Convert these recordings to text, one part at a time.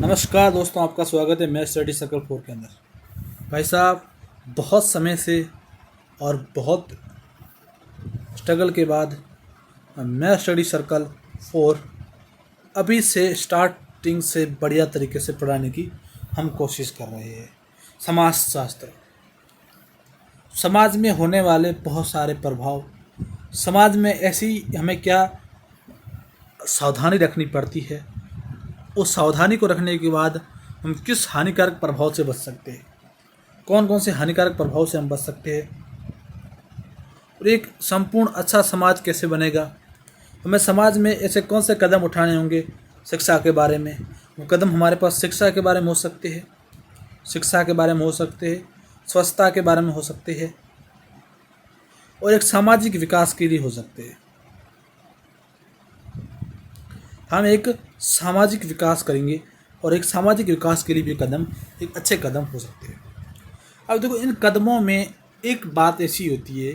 नमस्कार दोस्तों, आपका स्वागत है मैं स्टडी सर्कल 4 के अंदर। भाई साहब, बहुत समय से और बहुत स्ट्रगल के बाद मैं स्टडी सर्कल 4 अभी से स्टार्टिंग से बढ़िया तरीके से पढ़ाने की हम कोशिश कर रहे हैं। समाज शास्त्र, समाज में होने वाले बहुत सारे प्रभाव, समाज में ऐसी हमें क्या सावधानी रखनी पड़ती है, उस सावधानी को रखने के बाद हम किस हानिकारक प्रभाव से बच सकते हैं, कौन कौन से हानिकारक प्रभाव से हम बच सकते हैं और एक संपूर्ण अच्छा समाज कैसे बनेगा। हमें समाज में ऐसे कौन से कदम उठाने होंगे शिक्षा के बारे में। वो कदम हमारे पास शिक्षा के बारे में हो सकते हैं, शिक्षा के बारे में हो सकते हैं, स्वच्छता के बारे में हो सकते हैं और एक सामाजिक विकास के लिए हो सकते हैं। हम एक सामाजिक विकास करेंगे और एक सामाजिक विकास के लिए भी कदम एक अच्छे कदम हो सकते हैं। अब देखो, इन कदमों में एक बात ऐसी होती है,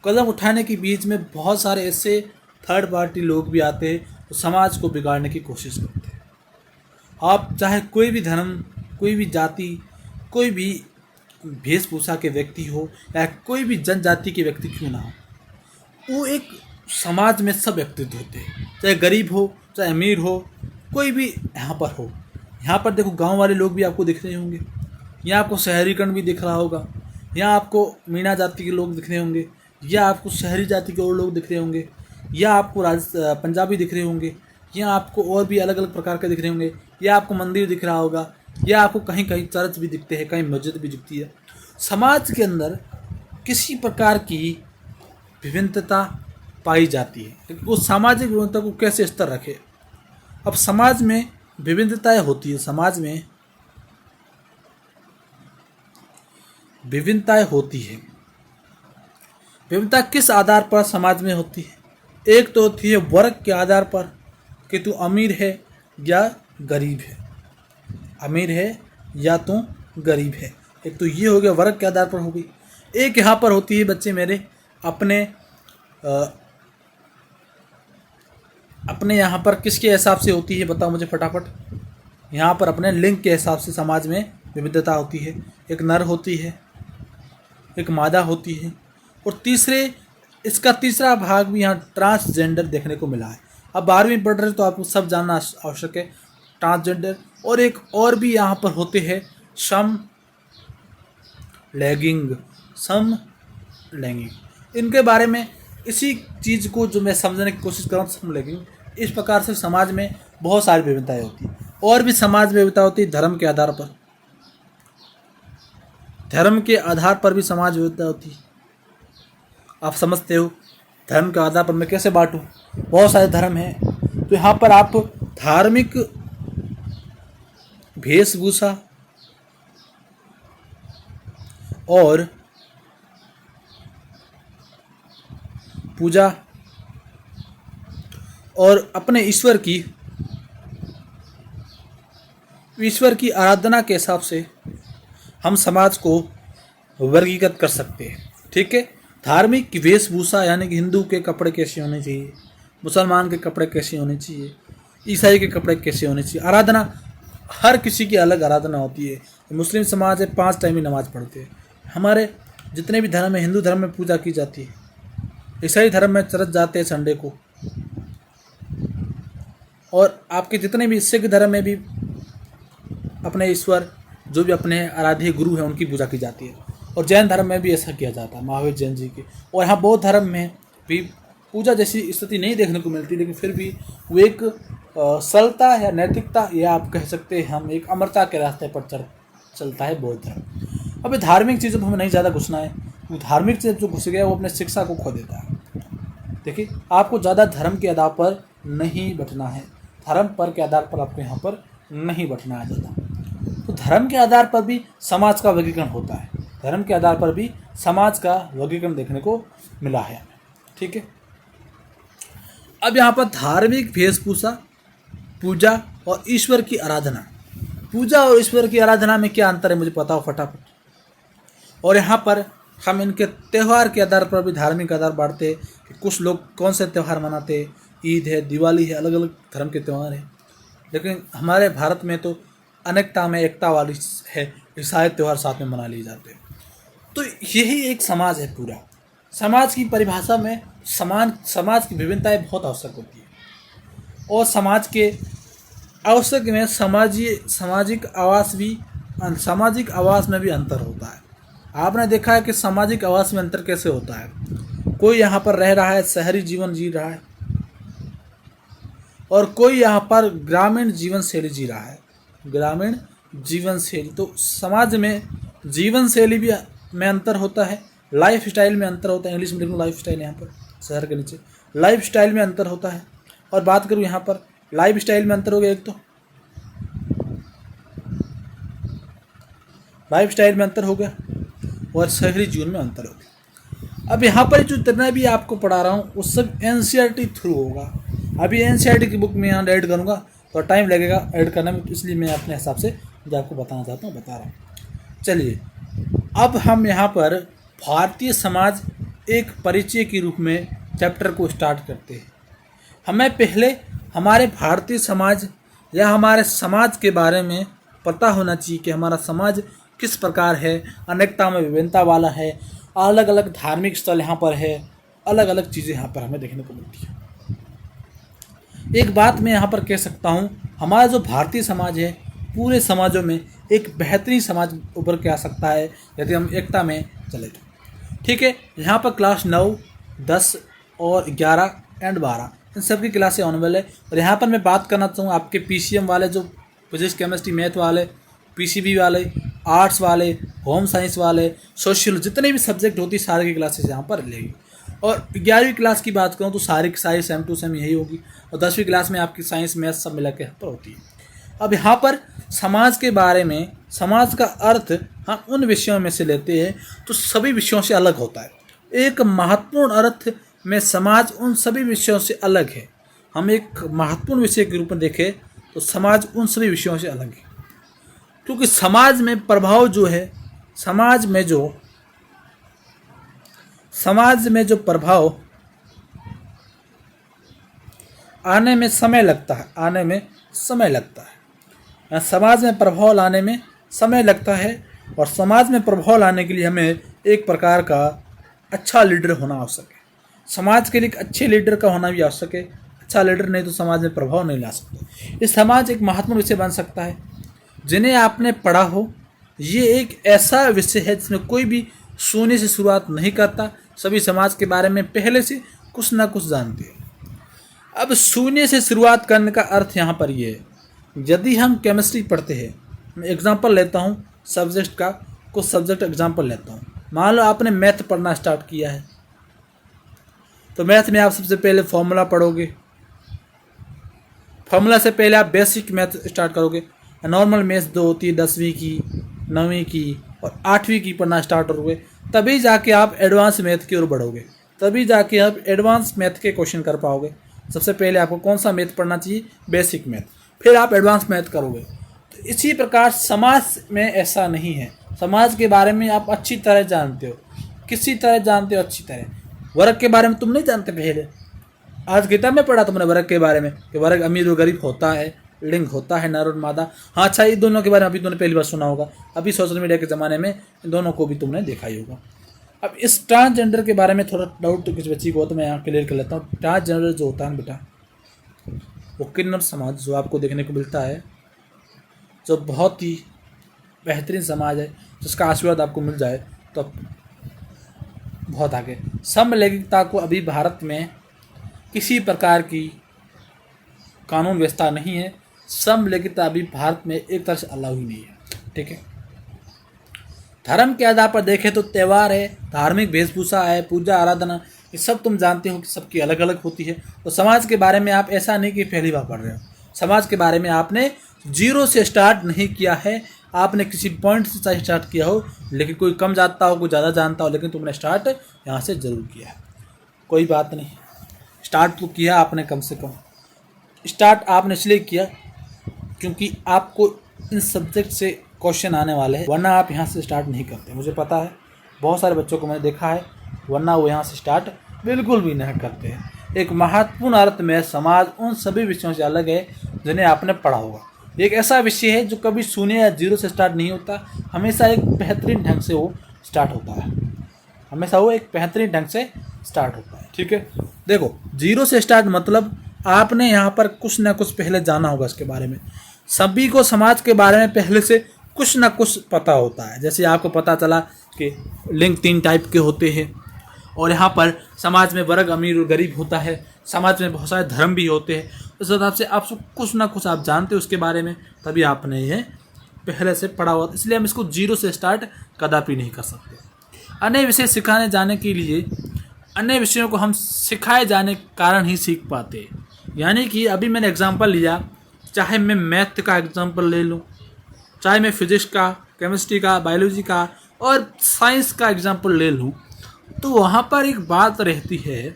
कदम उठाने के बीच में बहुत सारे ऐसे थर्ड पार्टी लोग भी आते हैं तो समाज को बिगाड़ने की कोशिश करते हैं। आप चाहे कोई भी धर्म, कोई भी जाति, कोई भी वेशभूषा के व्यक्ति हो या कोई भी जनजाति के व्यक्ति क्यों ना हो, वो एक समाज में सब व्यक्तित्व होते हैं, चाहे गरीब हो चाहे अमीर हो, कोई भी यहाँ पर हो। यहाँ पर देखो, गांव वाले लोग भी आपको दिख रहे होंगे, यहाँ आपको शहरीकरण भी दिख रहा होगा, यहाँ आपको मीणा जाति के लोग दिख रहे होंगे, या आपको शहरी जाति के और लोग दिख रहे होंगे, या आपको पंजाबी दिख रहे होंगे, या आपको और भी अलग अलग प्रकार के दिख रहे होंगे, या आपको मंदिर दिख रहा होगा, या आपको कहीं कहीं चर्च भी दिखते हैं, कहीं मस्जिद भी दिखती है। समाज के अंदर किसी प्रकार की विभिन्नता पाई जाती है, लेकिन उस सामाजिक विभिन्नता को कैसे स्तर रखे। अब समाज में विभिन्नताएं होती है, समाज में विभिन्नताएं होती है। विभिन्नता किस आधार पर समाज में होती है? एक तो होती है वर्ग के आधार पर कि तू अमीर है या गरीब है, अमीर है या तू गरीब है। एक तो ये हो गया, वर्ग के आधार पर हो गई। एक यहाँ पर होती है बच्चे मेरे अपने यहाँ पर किसके हिसाब से होती है, बताओ मुझे फटाफट। यहाँ पर अपने लिंग के हिसाब से समाज में विविधता होती है। एक नर होती है, एक मादा होती है, और इसका तीसरा भाग भी यहाँ ट्रांसजेंडर देखने को मिला है। अब 12वीं पढ़ रहे तो आपको सब जानना आवश्यक है, ट्रांसजेंडर। और एक और भी यहाँ पर होते हैं समलैंगिक। इनके बारे में इसी चीज़ को जो मैं समझने की कोशिश कर रहा हूँ, समलैंगिक। इस प्रकार से समाज में बहुत सारी विभिन्नताएं होती हैं। और भी समाज में विविधता होती है धर्म के आधार पर, धर्म के आधार पर भी समाज विविधता होती है। आप समझते हो धर्म के आधार पर मैं कैसे बांटूं? बहुत सारे धर्म हैं, तो यहाँ पर आप धार्मिक वेशभूषा और पूजा और अपने ईश्वर की आराधना के हिसाब से हम समाज को वर्गीकृत कर सकते हैं। ठीक है, धार्मिक वेशभूषा यानी कि हिंदू के कपड़े कैसे होने चाहिए, मुसलमान के कपड़े कैसे होने चाहिए, ईसाई के कपड़े कैसे होने चाहिए। आराधना, हर किसी की अलग आराधना होती है। मुस्लिम समाज है 5 टाइम ही नमाज पढ़ते हैं। हमारे जितने भी धर्म है, हिंदू धर्म में पूजा की जाती है, ईसाई धर्म में चर्च जाते हैं संडे को, और आपके जितने भी सिख धर्म में भी अपने ईश्वर, जो भी अपने आराध्य गुरु हैं, उनकी पूजा की जाती है। और जैन धर्म में भी ऐसा किया जाता है, महावीर जैन जी की। और यहाँ बौद्ध धर्म में भी पूजा जैसी स्थिति नहीं देखने को मिलती, लेकिन फिर भी वो एक सरलता या नैतिकता, या आप कह सकते हैं हम एक अमरता के रास्ते पर चलता है बौद्ध धर्म। अब धार्मिक चीज़ों पर हमें नहीं ज़्यादा घुसना है, तो धार्मिक चीज़ जो घुस गया वो अपने शिक्षा को खो देता है। देखिए, आपको ज़्यादा धर्म के आधार पर नहीं बटना है, धर्म पर के आधार पर आपको यहाँ पर नहीं बटना है ज़्यादा। तो धर्म के आधार पर भी समाज का वर्गीकरण होता है, धर्म के आधार पर भी समाज का वर्गीकरण देखने को मिला है। ठीक है, अब यहाँ पर धार्मिक वेशभूषा, पूजा और ईश्वर की आराधना। पूजा और ईश्वर की आराधना में क्या अंतर है मुझे बताओ फटाफट। और यहाँ पर हम इनके त्यौहार के आधार पर भी धार्मिक आधार बांटते कि कुछ लोग कौन से त्यौहार मनाते हैं, ईद है, दिवाली है, अलग अलग धर्म के त्यौहार हैं। लेकिन हमारे भारत में तो अनेकता में एकता वाली है, ये सारे त्यौहार साथ में मना लिए जाते हैं। तो यही एक समाज है पूरा। समाज की परिभाषा में समाज की विभिन्नताएं बहुत आवश्यक होती है, और समाज के आवश्यक में सामाजिक आवास में भी अंतर होता है। आपने देखा है कि सामाजिक आवास में अंतर कैसे होता है। कोई यहाँ पर रह रहा है, शहरी जीवन जी रहा है, और कोई यहाँ पर ग्रामीण जीवन शैली जी रहा है, ग्रामीण जीवन शैली। तो समाज में जीवन शैली भी में अंतर होता है, लाइफ स्टाइल में अंतर होता है। इंग्लिश में लिखूँ लाइफ स्टाइल, यहाँ पर शहर के नीचे लाइफ स्टाइल में अंतर होता है। और बात करूँ यहाँ पर लाइफ स्टाइल में अंतर हो गया, एक तो लाइफ स्टाइल में अंतर हो गया, और शहरी जीवन में अंतर हो गया। अब यहाँ पर जो जितना भी आपको पढ़ा रहा हूँ वो सब NCERT थ्रू होगा। अभी NCERT की बुक में यहाँ ऐड करूँगा तो टाइम लगेगा ऐड करने में, इसलिए मैं अपने हिसाब से जो आपको बताना चाहता हूँ बता रहा हूँ। चलिए अब हम यहाँ पर भारतीय समाज एक परिचय के रूप में चैप्टर को स्टार्ट करते हैं। हमें पहले हमारे भारतीय समाज या हमारे समाज के बारे में पता होना चाहिए कि हमारा समाज किस प्रकार है, अनेकता में विभिन्नता वाला है, अलग अलग धार्मिक स्थल यहाँ पर है, अलग अलग चीज़ें यहाँ पर हमें देखने को मिलती है। एक बात मैं यहाँ पर कह सकता हूँ, हमारा जो भारतीय समाज है पूरे समाजों में एक बेहतरीन समाज उभर के आ सकता है यदि हम एकता में चले तो। ठीक है, यहाँ पर क्लास 9, 10 और 11 एंड 12 इन सब की क्लासें ऑन वाले। और यहाँ पर मैं बात करना चाहूँ आपके PCM वाले, जो फिजिक्स केमिस्ट्री मैथ वाले, PCB वाले, आर्ट्स वाले, होम साइंस वाले, सोशल, जितने भी सब्जेक्ट होती सारे की क्लासेस यहाँ पर लेगी। और 11वीं क्लास की बात करूँ तो सारी की सारी सेम टू सेम यही होगी, और 10वीं क्लास में आपकी साइंस मैथ सब मिला के यहाँ पर होती है। अब यहाँ पर समाज के बारे में, समाज का अर्थ हम उन विषयों में से लेते हैं तो सभी विषयों से अलग होता है। एक महत्वपूर्ण अर्थ में समाज उन सभी विषयों से अलग है। हम एक महत्वपूर्ण विषय के रूप में देखें तो समाज उन सभी विषयों से अलग है, क्योंकि समाज में प्रभाव जो है, समाज में जो प्रभाव आने में समय लगता है, समाज में प्रभाव लाने में समय लगता है। और समाज में प्रभाव लाने के लिए हमें एक प्रकार का अच्छा लीडर होना आवश्यक है। समाज के लिए एक अच्छे लीडर का होना भी आवश्यक है। अच्छा लीडर नहीं तो समाज में प्रभाव नहीं ला सकते। ये समाज एक महत्वपूर्ण विषय बन सकता है जिन्हें आपने पढ़ा हो। ये एक ऐसा विषय है जिसमें कोई भी शून्य से शुरुआत नहीं करता, सभी समाज के बारे में पहले से कुछ ना कुछ जानते हैं। अब शून्य से शुरुआत करने का अर्थ यहाँ पर ये है, यदि हम केमिस्ट्री पढ़ते हैं, मैं एग्जांपल लेता हूँ सब्जेक्ट का, कुछ सब्जेक्ट एग्जांपल लेता हूँ। मान लो आपने मैथ पढ़ना स्टार्ट किया है, तो मैथ में आप सबसे पहले फॉर्मूला पढ़ोगे। फॉर्मूला से पहले आप बेसिक मैथ स्टार्ट करोगे। नॉर्मल मैथ्स 2 होती है, 10वीं की, 9वीं की और 8वीं की पढ़ना स्टार्ट करोगे। तभी जाके आप एडवांस मैथ की ओर बढ़ोगे, तभी जाके आप एडवांस मैथ के क्वेश्चन कर पाओगे। सबसे पहले आपको कौन सा मैथ पढ़ना चाहिए? बेसिक मैथ, फिर आप एडवांस मैथ करोगे। तो इसी प्रकार समाज में ऐसा नहीं है। समाज के बारे में आप अच्छी तरह जानते हो, किसी तरह जानते हो अच्छी तरह। वर्ग के बारे में तुम नहीं जानते पहले, आज किताब में पढ़ा तुमने वर्ग के बारे में कि वर्ग अमीर और गरीब होता है, लिंग होता है, नर और मादा। हाँ अच्छा, ये दोनों के बारे में अभी तुमने पहली बार सुना होगा। अभी सोशल मीडिया के ज़माने में इन दोनों को भी तुमने देखा ही होगा। अब इस ट्रांसजेंडर के बारे में थोड़ा डाउट किसी बच्ची को हो तो मैं यहाँ क्लियर कर लेता हूँ। ट्रांसजेंडर जो होता है बेटा, वो किन्नर समाज जो आपको देखने को मिलता है, जो बहुत ही बेहतरीन समाज है, जिसका आशीर्वाद आपको मिल जाए तो बहुत आगे। समलैंगिकता को अभी भारत में किसी प्रकार की कानून व्यवस्था नहीं है। समलैंगिकता अभी भारत में एक तरह से अलाउ ही नहीं है। ठीक है, धर्म के आधार पर देखें तो त्यौहार है, धार्मिक वेशभूषा है, पूजा आराधना, ये सब तुम जानते हो कि सबकी अलग अलग होती है। तो समाज के बारे में आप ऐसा नहीं कि पहली बार पढ़ रहे हो। समाज के बारे में आपने जीरो से स्टार्ट नहीं किया है, आपने किसी पॉइंट से स्टार्ट किया हो। लेकिन कोई कम जानता हो, कोई ज़्यादा जानता हो, लेकिन तुमने स्टार्ट यहाँ से ज़रूर किया है। कोई बात नहीं, स्टार्ट तो किया आपने। कम से कम स्टार्ट आपने इसलिए किया क्योंकि आपको इन सब्जेक्ट से क्वेश्चन आने वाले हैं, वरना आप यहाँ से स्टार्ट नहीं करते। मुझे पता है, बहुत सारे बच्चों को मैंने देखा है, वरना वो यहाँ से स्टार्ट बिल्कुल भी नहीं करते हैं। एक महत्वपूर्ण अर्थ में समाज उन सभी विषयों से अलग है जिन्हें आपने पढ़ा होगा। ये एक ऐसा विषय है जो कभी शून्य या जीरो से स्टार्ट नहीं होता, हमेशा एक बेहतरीन ढंग से वो स्टार्ट होता है, हमेशा वो एक बेहतरीन ढंग से स्टार्ट होता है। ठीक है, देखो जीरो से स्टार्ट मतलब आपने यहाँ पर कुछ ना कुछ पहले जाना होगा इसके बारे में। सभी को समाज के बारे में पहले से कुछ ना कुछ पता होता है। जैसे आपको पता चला कि लिंग 3 टाइप के होते हैं, और यहाँ पर समाज में वर्ग अमीर और गरीब होता है, समाज में बहुत सारे धर्म भी होते हैं। उस हिसाब से आप सब कुछ ना कुछ आप जानते हो उसके बारे में, तभी आपने ये पहले से पढ़ा हुआ, इसलिए हम इसको जीरो से स्टार्ट कदापि नहीं कर सकते। अन्य विषय सिखाने जाने के लिए अन्य विषयों को हम सिखाए जाने के कारण ही सीख पाते हैं। यानी कि अभी मैंने एग्जांपल लिया, चाहे मैं मैथ का एग्जांपल ले लूँ, चाहे मैं फिजिक्स का, केमिस्ट्री का, बायोलॉजी का और साइंस का एग्जांपल ले लूँ, तो वहाँ पर एक बात रहती है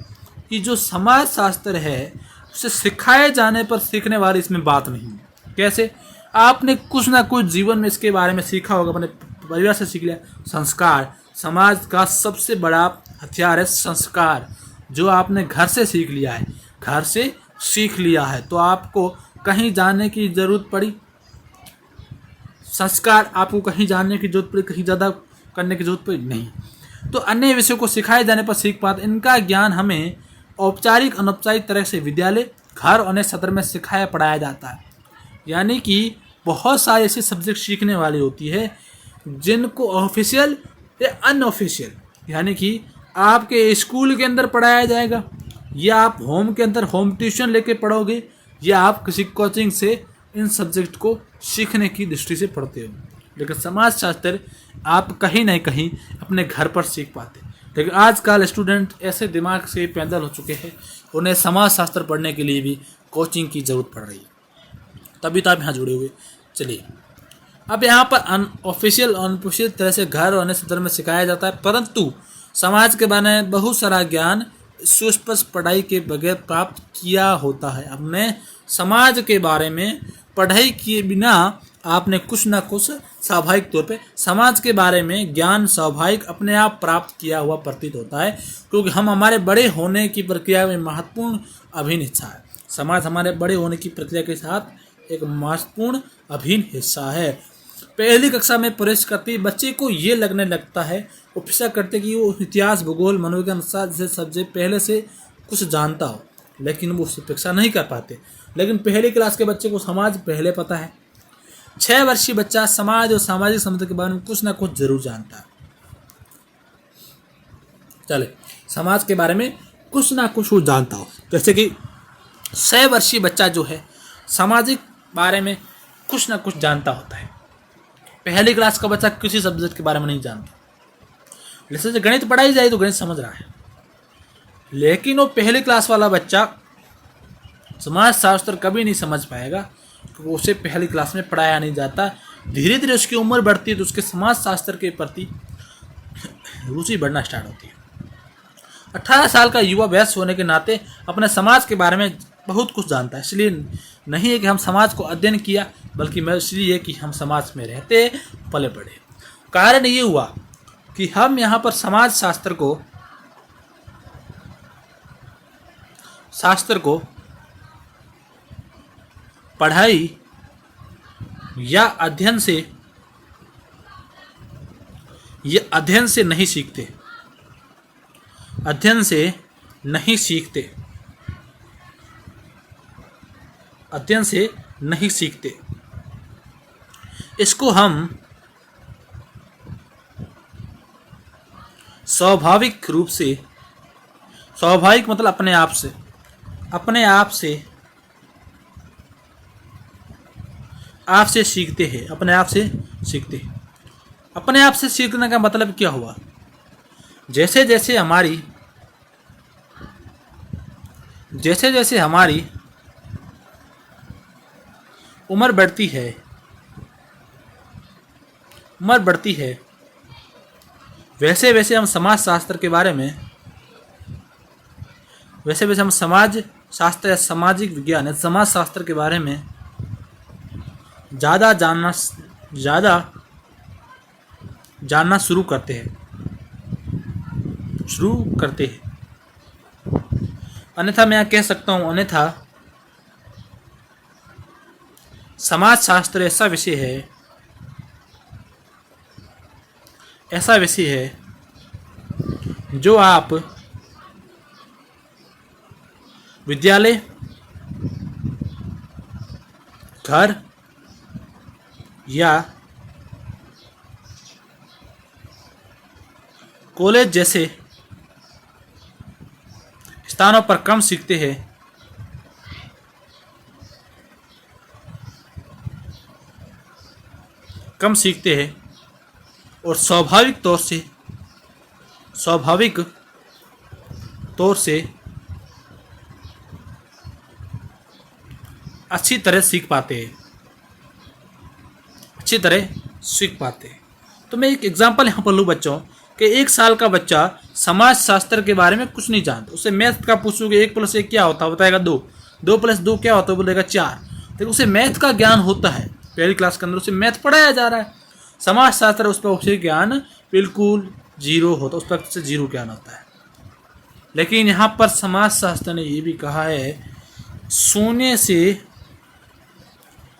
कि जो समाज शास्त्र है उसे सिखाए जाने पर सीखने वाली इसमें बात नहीं है। कैसे? आपने कुछ ना कुछ जीवन में इसके बारे में सीखा होगा, अपने परिवार से सीख लिया। संस्कार, समाज का सबसे बड़ा हथियार है संस्कार, जो आपने घर से सीख लिया है, घर से सीख लिया है, तो आपको कहीं जाने की ज़रूरत पड़ी, संस्कार आपको कहीं जाने की जरूरत पड़ी, कहीं ज़्यादा करने की जरूरत पड़ी नहीं। तो अन्य विषयों को सिखाए जाने पर सीख पाते। इनका ज्ञान हमें औपचारिक अनौपचारिक तरह से विद्यालय, घर और अन्य सत्र में सिखाया पढ़ाया जाता है। यानी कि बहुत सारे ऐसे सब्जेक्ट सीखने वाली होती है जिनको ऑफिशियल या अनऑफिशियल, यानी कि आपके स्कूल के अंदर पढ़ाया जाएगा, या आप होम के अंदर होम ट्यूशन लेके पढ़ोगे, या आप किसी कोचिंग से इन सब्जेक्ट को सीखने की दृष्टि से पढ़ते हो। लेकिन समाज शास्त्र आप कहीं ना कहीं अपने घर पर सीख पाते। लेकिन आजकल स्टूडेंट ऐसे दिमाग से पैदल हो चुके हैं, उन्हें समाज शास्त्र पढ़ने के लिए भी कोचिंग की ज़रूरत पड़ रही है, तभी तो आप यहाँ जुड़े हुए। चलिए, अब यहाँ पर अनऑफिशियल अनऑफिशियल तरह से घर और अन्य सत्र में सिखाया जाता है, परंतु समाज के बारे में बहुत सारा ज्ञान सुस्पष्ट पढ़ाई के बगैर प्राप्त किया होता है। अब मैं समाज के बारे में पढ़ाई किए बिना आपने कुछ ना कुछ स्वाभाविक तौर पे समाज के बारे में ज्ञान स्वाभाविक अपने आप प्राप्त किया हुआ प्रतीत होता है, क्योंकि हम हमारे बड़े होने की प्रक्रिया में महत्वपूर्ण अभिन्न हिस्सा है। समाज हमारे बड़े होने की प्रक्रिया के साथ एक महत्वपूर्ण अभिन्न हिस्सा है। पहली कक्षा में प्रवेश करते बच्चे को ये लगने लगता है, अपेक्षा करते कि वो इतिहास, भूगोल, मनोविज्ञान जैसे सब्जेक्ट पहले से कुछ जानता हो, लेकिन वो उससे अपेक्षा नहीं कर पाते। लेकिन पहली क्लास के बच्चे को समाज पहले पता है। 6 वर्षीय बच्चा समाज और सामाजिक समुदाय के बारे में कुछ ना कुछ जरूर जानता है। चले, समाज के बारे में कुछ ना कुछ वो जानता हो, जैसे कि 6 वर्षीय बच्चा जो है सामाजिक बारे में कुछ ना कुछ जानता होता है। पहली क्लास का बच्चा किसी सब्जेक्ट के बारे में नहीं जानता। जैसे गणित पढ़ाई जाए तो गणित समझ रहा है, लेकिन वो पहली क्लास वाला बच्चा समाज शास्त्र कभी नहीं समझ पाएगा, क्योंकि उसे पहली क्लास में पढ़ाया नहीं जाता। धीरे धीरे उसकी उम्र बढ़ती है तो उसके समाज शास्त्र के प्रति रुचि बढ़ना स्टार्ट होती है। 18 साल का युवा वयस्क होने के नाते अपने समाज के बारे में बहुत कुछ जानता है। इसलिए नहीं है कि हम समाज को अध्ययन किया, बल्कि मैं इसलिए कि हम समाज में रहते पले बढ़े। कारण ये हुआ कि हम यहाँ पर समाज शास्त्र को पढ़ाई या अध्ययन से नहीं सीखते, अध्ययन से नहीं सीखते। इसको हम स्वाभाविक रूप से, स्वाभाविक मतलब अपने आप से सीखते हैं। अपने आप से सीखते हैं। अपने आप से सीखने का मतलब क्या हुआ? जैसे जैसे हमारी उम्र बढ़ती है, वैसे वैसे हम समाज शास्त्र के बारे में, वैसे वैसे हम समाज शास्त्र या सामाजिक विज्ञान या समाज शास्त्र के बारे में ज़्यादा जानना शुरू करते हैं। अन्यथा मैं कह सकता हूँ, अन्यथा समाजशास्त्र ऐसा विषय है जो आप विद्यालय, घर या कॉलेज जैसे स्थानों पर कम सीखते हैं और स्वाभाविक तौर से अच्छी तरह सीख पाते हैं। तो मैं एक एग्जांपल यहाँ पर लूँ बच्चों कि 1 साल का बच्चा समाज शास्त्र के बारे में कुछ नहीं जानता। उसे मैथ का पूछोगे 1 + 1 क्या होता है, बताएगा 2, 2 + 2 क्या होता है, बोलेगा 4। तो उसे मैथ का ज्ञान होता है, पहली क्लास के अंदर उसे मैथ पढ़ाया जा रहा है। समाज शास्त्र उस पर उसे ज्ञान बिल्कुल 0 होता है, उस पर 0 ज्ञान होता है। लेकिन यहाँ पर समाज शास्त्र ने ये भी कहा है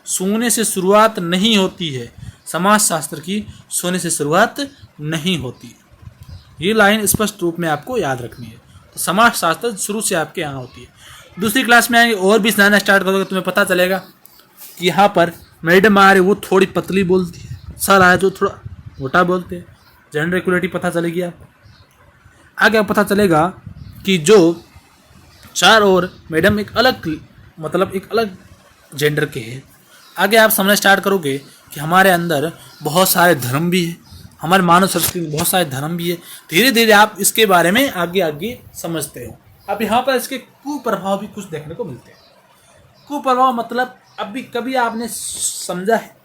सोने से शुरुआत नहीं होती है। समाज शास्त्र की सोने से शुरुआत नहीं होती। ये लाइन स्पष्ट रूप में आपको याद रखनी है। तो समाज शास्त्र शुरू से आपके यहाँ होती है। दूसरी क्लास में आएंगे और भी जानना स्टार्ट करोगे, तुम्हें पता चलेगा कि यहाँ पर मैडम आ रही वो थोड़ी पतली बोलती है, सर आए जो थोड़ा मोटा बोलते हैं। जेंडर इक्वलिटी पता चलेगी आपको। आगे पता चलेगा कि जो 4 और मैडम एक अलग जेंडर के हैं। आगे आप समझना स्टार्ट करोगे कि हमारे अंदर बहुत सारे धर्म भी है, हमारे मानव संस्कृति में बहुत सारे धर्म भी है। धीरे धीरे आप इसके बारे में आगे समझते हो। अब यहाँ पर इसके कुप्रभाव भी कुछ देखने को मिलते हैं। कुप्रभाव मतलब अभी कभी आपने समझा है,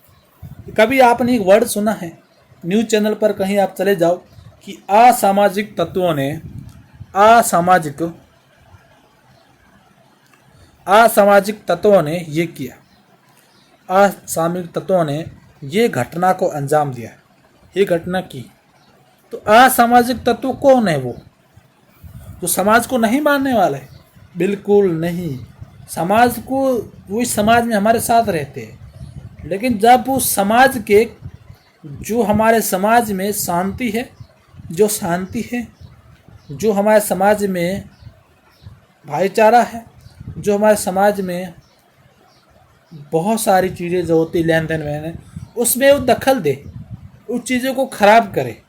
कभी आपने एक वर्ड सुना है, न्यूज़ चैनल पर कहीं आप चले जाओ कि असामाजिक तत्वों ने ये किया, असामाजिक तत्वों ने ये घटना को अंजाम दिया, ये घटना की। तो असामाजिक तत्व कौन है? वो जो समाज को नहीं मानने वाले? बिल्कुल नहीं। समाज को वो इस समाज में हमारे साथ रहते हैं, लेकिन जब उस समाज के जो हमारे समाज में शांति है, जो हमारे समाज में भाईचारा है, जो हमारे समाज में बहुत सारी चीज़ें जो होती लेन देन में, उसमें वो दखल दे, उस चीज़ों को खराब करे,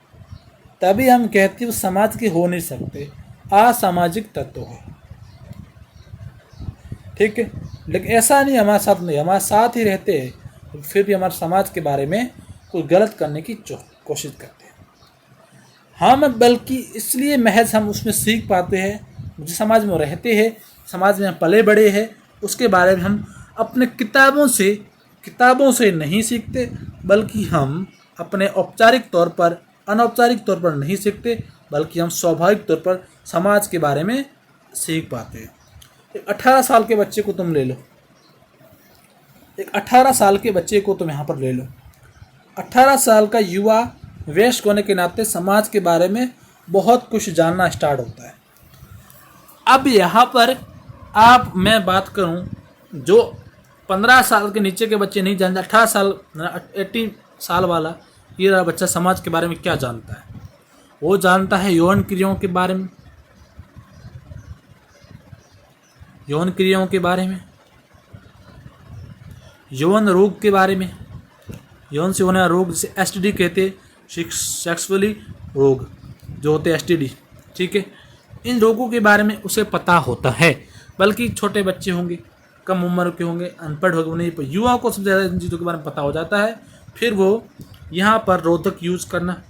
तभी हम कहते हैं वो समाज के हो नहीं सकते, असामाजिक तत्व है। ठीक है, लेकिन ऐसा नहीं, हमारे साथ नहीं, हमारे साथ ही रहते हैं, फिर भी हमारे समाज के बारे में कुछ गलत करने की कोशिश करते हैं। हम बल्कि इसलिए महज हम उसमें सीख पाते हैं, जिस समाज में रहते हैं, समाज में हम पले बड़े हैं, उसके बारे में हम अपने किताबों से नहीं सीखते, बल्कि हम अपने औपचारिक तौर पर, अनौपचारिक तौर पर नहीं सीखते, बल्कि हम स्वाभाविक तौर पर समाज के बारे में सीख पाते हैं। एक 18 साल के बच्चे को तुम ले लो, एक 18 साल के बच्चे को तुम यहाँ पर ले लो। 18 साल का युवा वयस्क होने के नाते समाज के बारे में बहुत कुछ जानना स्टार्ट होता है। अब यहाँ पर मैं बात करूँ, जो 15 साल के नीचे के बच्चे नहीं जानते, 18 साल वाला ये रहा बच्चा समाज के बारे में क्या जानता है? वो जानता है यौन क्रियाओं के बारे में, यौन रोग के बारे में, यौन से होने वाला रोग जिसे STD कहते हैं, सेक्सुअली रोग जो होते हैं STD। ठीक है, इन रोगों के बारे में उसे पता होता है। बल्कि छोटे बच्चे होंगे, कम उम्र के होंगे, अनपढ़ होंगे, उन्हें युवाओं को सबसे ज़्यादा इन चीज़ों के बारे में पता हो जाता है। फिर वो यहाँ पर रोधक यूज़ करना,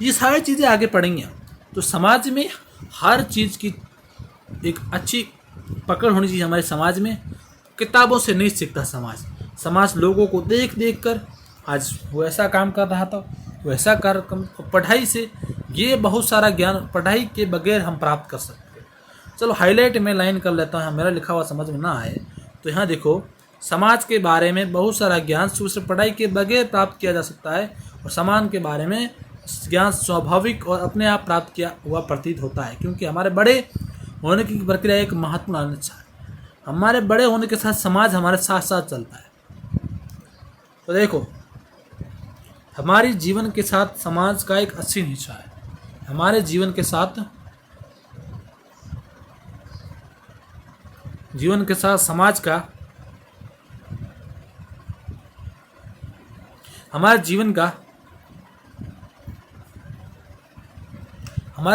ये सारी चीज़ें आगे पढ़ेंगे। तो समाज में हर चीज़ की एक अच्छी पकड़ होनी चाहिए। हमारे समाज में किताबों से नहीं सीखता समाज लोगों को देख कर, आज वो ऐसा काम कर रहा था, वैसा पढ़ाई से ये बहुत सारा ज्ञान पढ़ाई के बगैर हम प्राप्त कर सकते हैं। चलो हाईलाइट में लाइन कर लेता हूँ, मेरा लिखा हुआ समझ में ना आए तो यहाँ देखो, समाज के बारे में बहुत सारा ज्ञान सिर्फ पढ़ाई के बगैर प्राप्त किया जा सकता है, और समाज के बारे में ज्ञान स्वाभाविक और अपने आप प्राप्त किया हुआ प्रतीत होता है, क्योंकि हमारे बड़े होने की प्रक्रिया एक महत्वपूर्ण अंश है। हमारे बड़े होने के साथ समाज हमारे साथ साथ चलता है। तो देखो, हमारी जीवन के साथ समाज का एक अच्छी हिस्सा है। हमारे जीवन के साथ समाज का, हमारे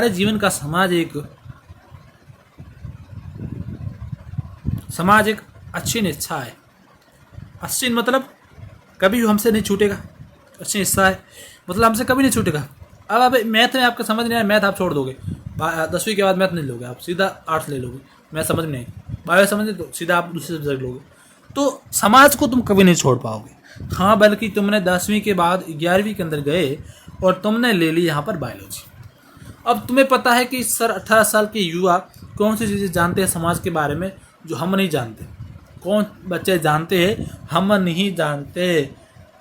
जीवन का समाज एक अच्छी हिस्सा है। अच्छी मतलब कभी हमसे नहीं छूटेगा। अच्छी हिस्सा है मतलब हमसे कभी नहीं छूटेगा। अब मैथ में आपका समझ नहीं आया, मैथ आप छोड़ दोगे, 10वीं के बाद मैथ नहीं लोगे, आप सीधा आर्ट्स ले लोगे। मैथ समझ में नहीं, बायो समझ तो सीधा आप दूसरे सब्जेक्ट लोगे। तो समाज को तुम कभी नहीं छोड़ पाओगे। हाँ, बल्कि तुमने 10वीं के बाद 11वीं के अंदर गए और तुमने ले ली यहाँ पर बायोलॉजी। अब तुम्हें पता है कि सर 18 साल के युवा कौन सी चीज़ें जानते हैं समाज के बारे में जो हम नहीं जानते। कौन बच्चे जानते हैं, हम नहीं जानते।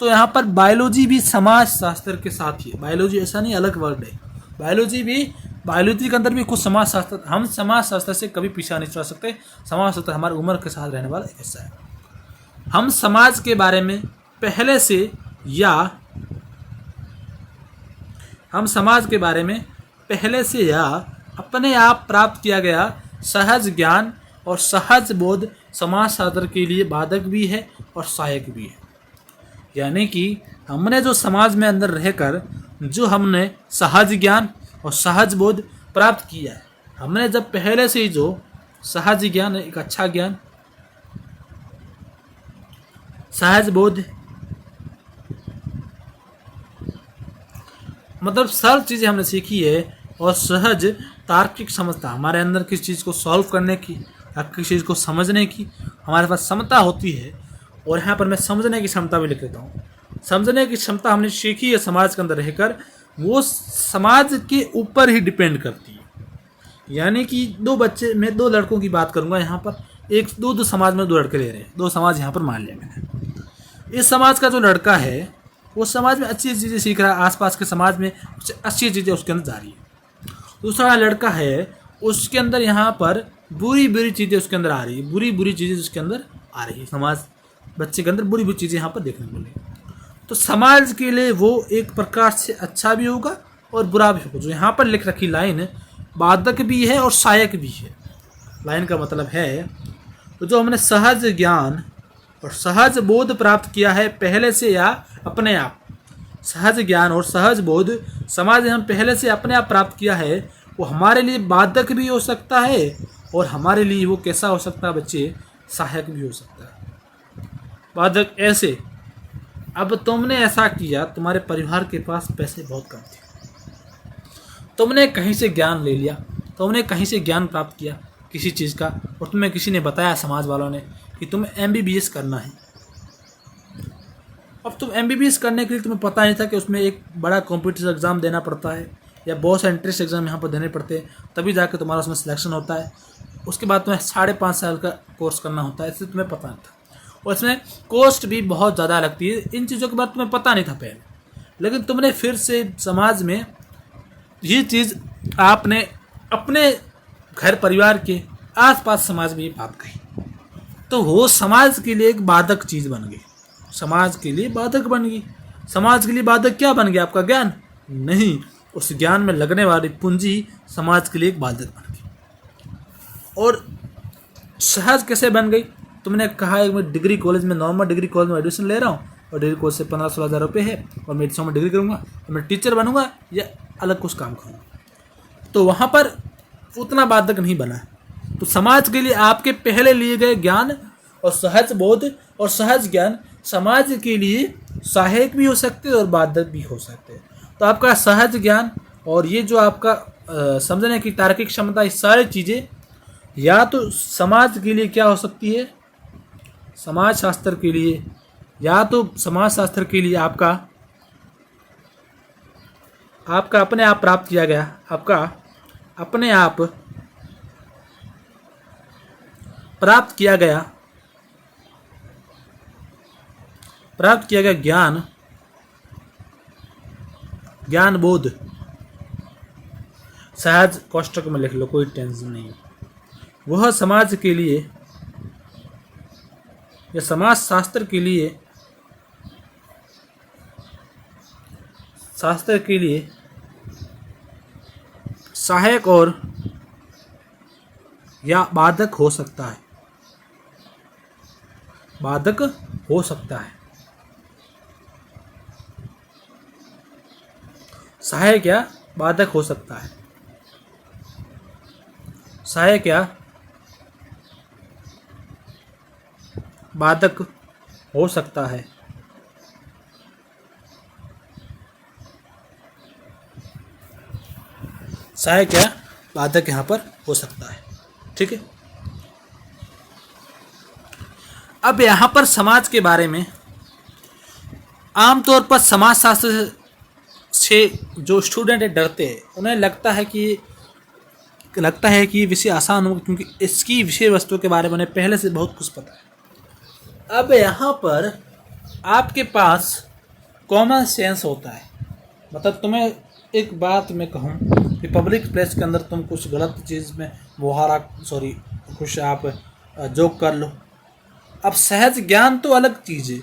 तो यहाँ पर बायोलॉजी भी समाज शास्त्र के साथ ही है। बायोलॉजी ऐसा नहीं अलग वर्ड है, बायोलॉजी के अंदर भी कुछ समाज शास्त्र। हम समाज शास्त्र से कभी पीछा नहीं छुड़ा सकते। समाज शास्त्र हमारी उम्र के साथ रहने वाला एक हिस्सा है। हम समाज के बारे में पहले से या अपने आप प्राप्त किया गया सहज ज्ञान और सहज बोध समाज शास्त्र के लिए बाधक भी है और सहायक भी है। यानी कि हमने जो समाज में अंदर रहकर जो हमने सहज ज्ञान और सहज बोध प्राप्त किया है, हमने जब पहले से ही जो सहज ज्ञान, एक अच्छा ज्ञान, सहज बोध मतलब सरल चीज़ें हमने सीखी है, और सहज तार्किक समझता, हमारे अंदर किसी चीज़ को सॉल्व करने की या किसी चीज़ को समझने की हमारे पास क्षमता होती है। और यहाँ पर मैं समझने की क्षमता भी लिख लेता हूँ। समझने की क्षमता हमने सीखी है समाज के अंदर रहकर, वो समाज के ऊपर ही डिपेंड करती है। यानी कि मैं दो लड़कों की बात करूँगा यहाँ पर। दो समाज में 2 लड़के रह रहे हैं, 2 समाज यहाँ पर मान लिया मैंने। इस समाज का जो लड़का है वो समाज में अच्छी चीज़ें सीख रहा है, आसपास के समाज में अच्छी चीज़ें उसके अंदर जा रही है। दूसरा लड़का है, उसके अंदर यहाँ पर बुरी चीज़ें उसके अंदर आ रही है, बुरी चीज़ें उसके अंदर आ रही है। समाज बच्चे के अंदर बुरी चीज़ें यहाँ पर देखने को मिलेगी। तो समाज के लिए वो एक प्रकार से अच्छा भी होगा और बुरा भी होगा। जो यहाँ पर लिख रखी लाइन बाधक भी है और सहायक भी है। लाइन का मतलब है तो जो हमने सहज ज्ञान और सहज बोध प्राप्त किया है पहले से या अपने आप, सहज ज्ञान और सहज बोध समाज में हम पहले से अपने आप प्राप्त किया है, वो हमारे लिए बाधक भी हो सकता है और हमारे लिए वो कैसा हो सकता है बच्चे, सहायक भी हो सकता है। बाधक ऐसे, अब तुमने ऐसा किया, तुम्हारे परिवार के पास पैसे बहुत कम थे, तुमने कहीं से ज्ञान ले लिया, तुमने कहीं से ज्ञान प्राप्त किया किसी चीज़ का, और तुम्हें किसी ने बताया, समाज वालों ने, कि तुम्हें MBBS करना है। अब तुम MBBS करने के लिए तुम्हें पता नहीं था कि उसमें एक बड़ा कॉम्पिटिटिव एग्ज़ाम देना पड़ता है या बहुत सारे एंट्रेंस एग्ज़ाम यहाँ पर देने पड़ते हैं, तभी जाकर तुम्हारा उसमें सिलेक्शन होता है। उसके बाद तुम्हें 5.5 साल का कोर्स करना होता है, इसलिए तुम्हें पता नहीं था, और इसमें कॉस्ट भी बहुत ज़्यादा लगती है। इन चीज़ों के बाद तुम्हें पता नहीं था पहले, लेकिन तुमने फिर से समाज में ये चीज़ आपने अपने घर परिवार के आसपास समाज में ये बात कही, तो वो समाज के लिए एक बाधक चीज़ बन गई, समाज के लिए बाधक बन गई। समाज के लिए बाधक क्या बन गया? आपका ज्ञान नहीं, उस ज्ञान में लगने वाली पूंजी समाज के लिए एक बाधक बन गई। और सहज कैसे बन गई? तुमने कहा है मैं डिग्री कॉलेज में, नॉर्मल डिग्री कॉलेज में एडमिशन ले रहा हूँ, और डिग्री कॉलेज से 15-16 हज़ार रुपये है, और मैं इसमें डिग्री करूँगा, और मैं टीचर बनूंगा या अलग कुछ काम करूँगा, तो वहाँ पर उतना बाधक नहीं बना। तो समाज के लिए आपके पहले लिए गए ज्ञान और सहज बोध और सहज ज्ञान समाज के लिए सहायक भी हो सकते हैं और बाधक भी हो सकते हैं। तो आपका सहज ज्ञान और ये जो आपका समझने की तार्किक क्षमता, ये सारी चीज़ें या तो समाज के लिए क्या हो सकती है, समाज शास्त्र के लिए, या तो समाज शास्त्र के लिए आपका अपने आप प्राप्त किया गया, आपका अपने आप प्राप्त किया गया ज्ञान बोध, सहज कोष्टक में लिख लो, कोई टेंशन नहीं, वह समाज के लिए यह समाज शास्त्र के लिए सहायक और या बाधक हो सकता है। बाधक हो सकता है। सहायक या बाधक हो सकता है। सहायक या बाधक हो सकता है। सहायक या बाधक यहाँ पर हो सकता है। ठीक है। अब यहाँ पर समाज के बारे में आमतौर पर समाजशास्त्र से जो स्टूडेंट डरते हैं, उन्हें लगता है कि ये विषय आसान होगा, क्योंकि इसकी विषय वस्तु के बारे में उन्हें पहले से बहुत कुछ पता है। अब यहाँ पर आपके पास कॉमन सेंस होता है। मतलब तुम्हें एक बात मैं कहूँ कि पब्लिक प्लेस के अंदर तुम कुछ गलत चीज़ में कुछ आप जोक कर लो। अब सहज ज्ञान तो अलग चीज़ है,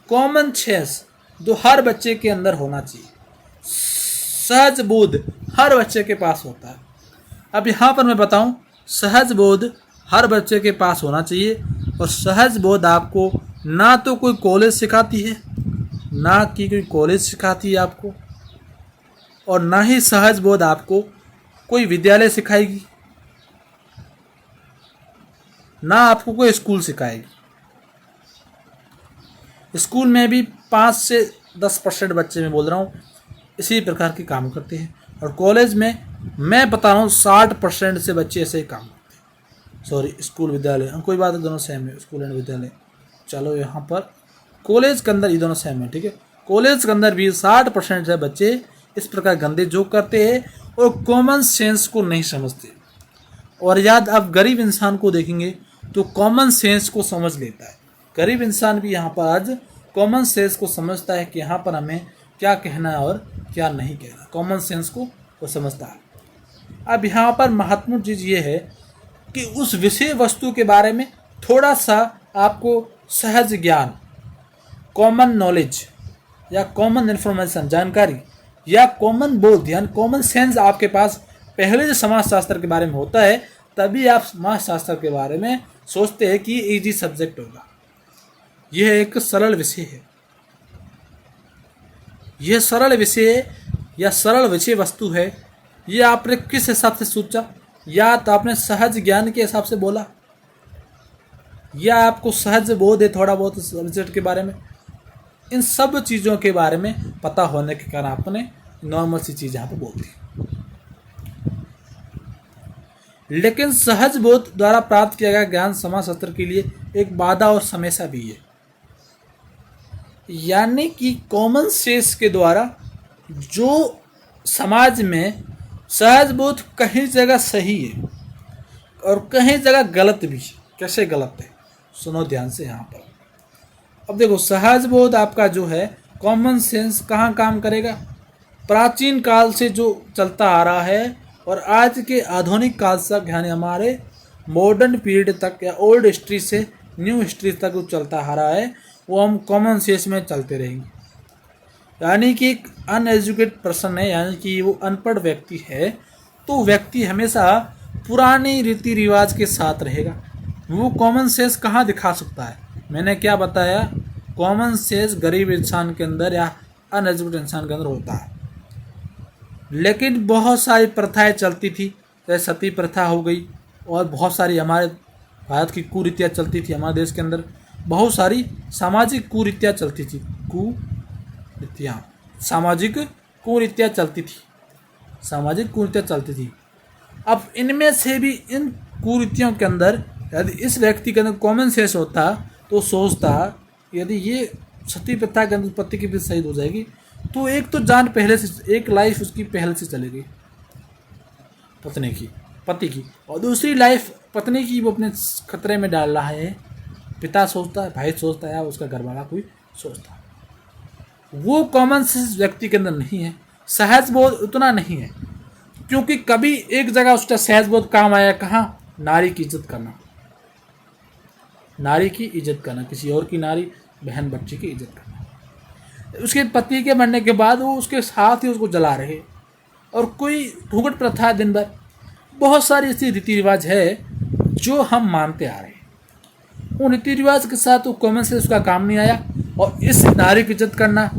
कॉमन सेंस जो हर बच्चे के अंदर होना चाहिए, सहज बोध हर बच्चे के पास होता है। अब यहाँ पर मैं बताऊँ, सहज बोध हर बच्चे के पास होना चाहिए। और सहज बोध आपको ना तो कोई कॉलेज सिखाती है, ना कि कोई कॉलेज सिखाती है आपको, और ना ही सहज बोध आपको कोई विद्यालय सिखाएगी, ना आपको कोई स्कूल सिखाएगी। स्कूल में भी 5 से 10% बच्चे, मैं बोल रहा हूँ, इसी प्रकार के काम करते हैं। और कॉलेज में मैं बता रहा हूँ 60% से बच्चे ऐसे ही काम करते हैं। स्कूल विद्यालय कोई बात है, दोनों सेम है, स्कूल एंड विद्यालय। चलो यहाँ पर कॉलेज के अंदर ये दोनों सेम है। ठीक है। कॉलेज के अंदर भी 60% से बच्चे इस प्रकार गंदे जोक करते हैं और कॉमन सेंस को नहीं समझते। और याद, आप गरीब इंसान को देखेंगे तो कॉमन सेंस को समझ लेता है। गरीब इंसान भी यहाँ पर आज कॉमन सेंस को समझता है कि यहाँ पर हमें क्या कहना है और क्या नहीं कहना। कॉमन सेंस को वो समझता है। अब यहाँ पर महत्वपूर्ण चीज़ ये है कि उस विषय वस्तु के बारे में थोड़ा सा आपको सहज ज्ञान, कॉमन नॉलेज या कॉमन इन्फॉर्मेशन, जानकारी या कॉमन बोध यानी कॉमन सेंस आपके पास पहले से समाजशास्त्र के बारे में होता है, तभी आप समाजशास्त्र के बारे में सोचते हैं कि इजी सब्जेक्ट होगा। यह एक सरल विषय है। यह सरल विषय या सरल विषय वस्तु है। यह आपने किस हिसाब से सोचा? या तो आपने सहज ज्ञान के हिसाब से बोला, या आपको सहज बोध है थोड़ा बहुत सब्जेक्ट के बारे में। इन सब चीज़ों के बारे में पता होने के कारण आपने नॉर्मल सी चीज़ यहाँ पर बोल दी। लेकिन सहज बोध द्वारा प्राप्त किया गया ज्ञान समाजशास्त्र के लिए एक बाधा और समस्या भी है। यानी कि कॉमन सेंस के द्वारा जो समाज में सहज बोध कहीं जगह सही है और कहीं जगह गलत भी है। कैसे गलत है, सुनो ध्यान से यहाँ पर। अब देखो, सहज बोध आपका जो है, कॉमन सेंस कहाँ काम करेगा? प्राचीन काल से जो चलता आ रहा है और आज के आधुनिक काल तक, यानी हमारे मॉडर्न पीरियड तक या ओल्ड हिस्ट्री से न्यू हिस्ट्री तक जो चलता आ रहा है, वो हम कॉमन सेंस में चलते रहेंगे। यानी कि एक अनएजुकेटेड पर्सन है, यानी कि वो अनपढ़ व्यक्ति है, तो व्यक्ति हमेशा पुराने रीति रिवाज के साथ रहेगा। वो कॉमन सेंस कहाँ दिखा सकता है? मैंने क्या बताया, कॉमन सेंस गरीब इंसान के अंदर या अनएजुकेटेड इंसान के अंदर होता है। लेकिन बहुत सारी प्रथाएं चलती थी, जैसे सती प्रथा हो गई, और बहुत सारी हमारे भारत की कुरीतियाँ चलती थी। हमारे देश के अंदर बहुत सारी सामाजिक कुरीतियाँ चलती थी। सामाजिक कुरीतियाँ चलती थी। सामाजिक कुरीतियाँ चलती थी। अब इनमें से भी, इन कुरीतियों के अंदर यदि इस व्यक्ति के अंदर कॉमन सेंस होता तो सोचता, यदि ये सती प्रथा के अंदर पति की भी शहीद हो जाएगी तो एक तो जान पहले से, एक लाइफ उसकी पहले से चलेगी पति की, और दूसरी लाइफ पत्नी की वो अपने खतरे में डाल रहा है। पिता सोचता है, भाई सोचता है, या उसका घर वाला कोई सोचता है। वो कॉमन सेंस व्यक्ति के अंदर नहीं है। सहज बोध उतना नहीं है, क्योंकि कभी एक जगह उसका सहज बोध काम आया, कहाँ? नारी की इज्जत करना। नारी की इज्जत करना, किसी और की नारी बहन बच्ची की इज्जत करना। उसके पति के मरने के बाद वो उसके साथ ही उसको जला रहे, और कोई घूंघट प्रथा दिन भर, बहुत सारी ऐसी रीति रिवाज है जो हम मानते आ रहे हैं। वो रीति रिवाज के साथ वो कॉमन सेंस उसका काम नहीं आया, और इस नारी की इज्जत करना,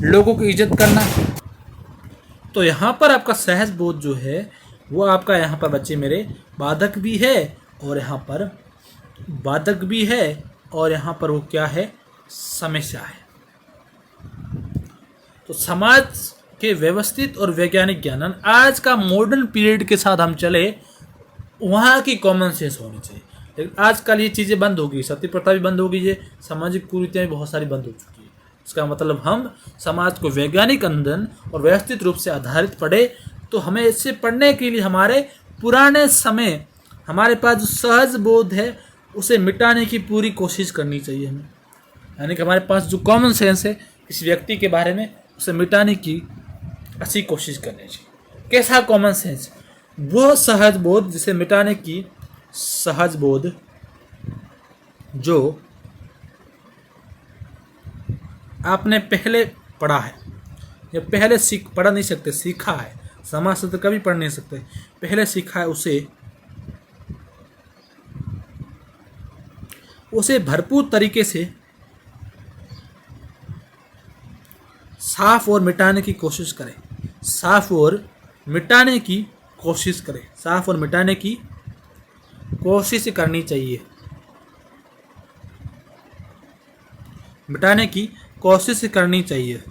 लोगों की इज्जत करना, तो यहाँ पर आपका सहज बोध जो है वो आपका यहाँ पर बच्चे मेरे बाधक भी है, और यहाँ पर बाधक भी है, और यहाँ पर वो क्या है, समस्या है। तो समाज के व्यवस्थित और वैज्ञानिक ज्ञान, आज का मॉडर्न पीरियड के साथ हम चले, वहाँ की कॉमन सेंस होनी चाहिए। लेकिन आजकल ये चीज़ें बंद हो गई, सती प्रथा भी बंद हो गई है, सामाजिक कुरीतियाँ भी बहुत सारी बंद हो चुकी है। इसका मतलब हम समाज को वैज्ञानिक अंदन और व्यवस्थित रूप से आधारित पढ़े, तो हमें इससे पढ़ने के लिए हमारे पुराने समय, हमारे पास जो सहज बोध है उसे मिटाने की पूरी कोशिश करनी चाहिए हमें। यानी कि हमारे पास जो कॉमन सेंस है किसी व्यक्ति के बारे में, उसे मिटाने की अच्छी कोशिश करनी चाहिए। कैसा कॉमन सेंस? वो सहज बोध जिसे मिटाने की सहज बोध जो आपने पहले पढ़ा है, या पहले पढ़ नहीं सकते, सीखा है, समाज से तो कभी पढ़ नहीं सकते, पहले सीखा है, उसे भरपूर तरीके से साफ और मिटाने की कोशिश करें, साफ और मिटाने की कोशिश करें, साफ और मिटाने की कोशिश करनी चाहिए, मिटाने की कोशिश करनी चाहिए।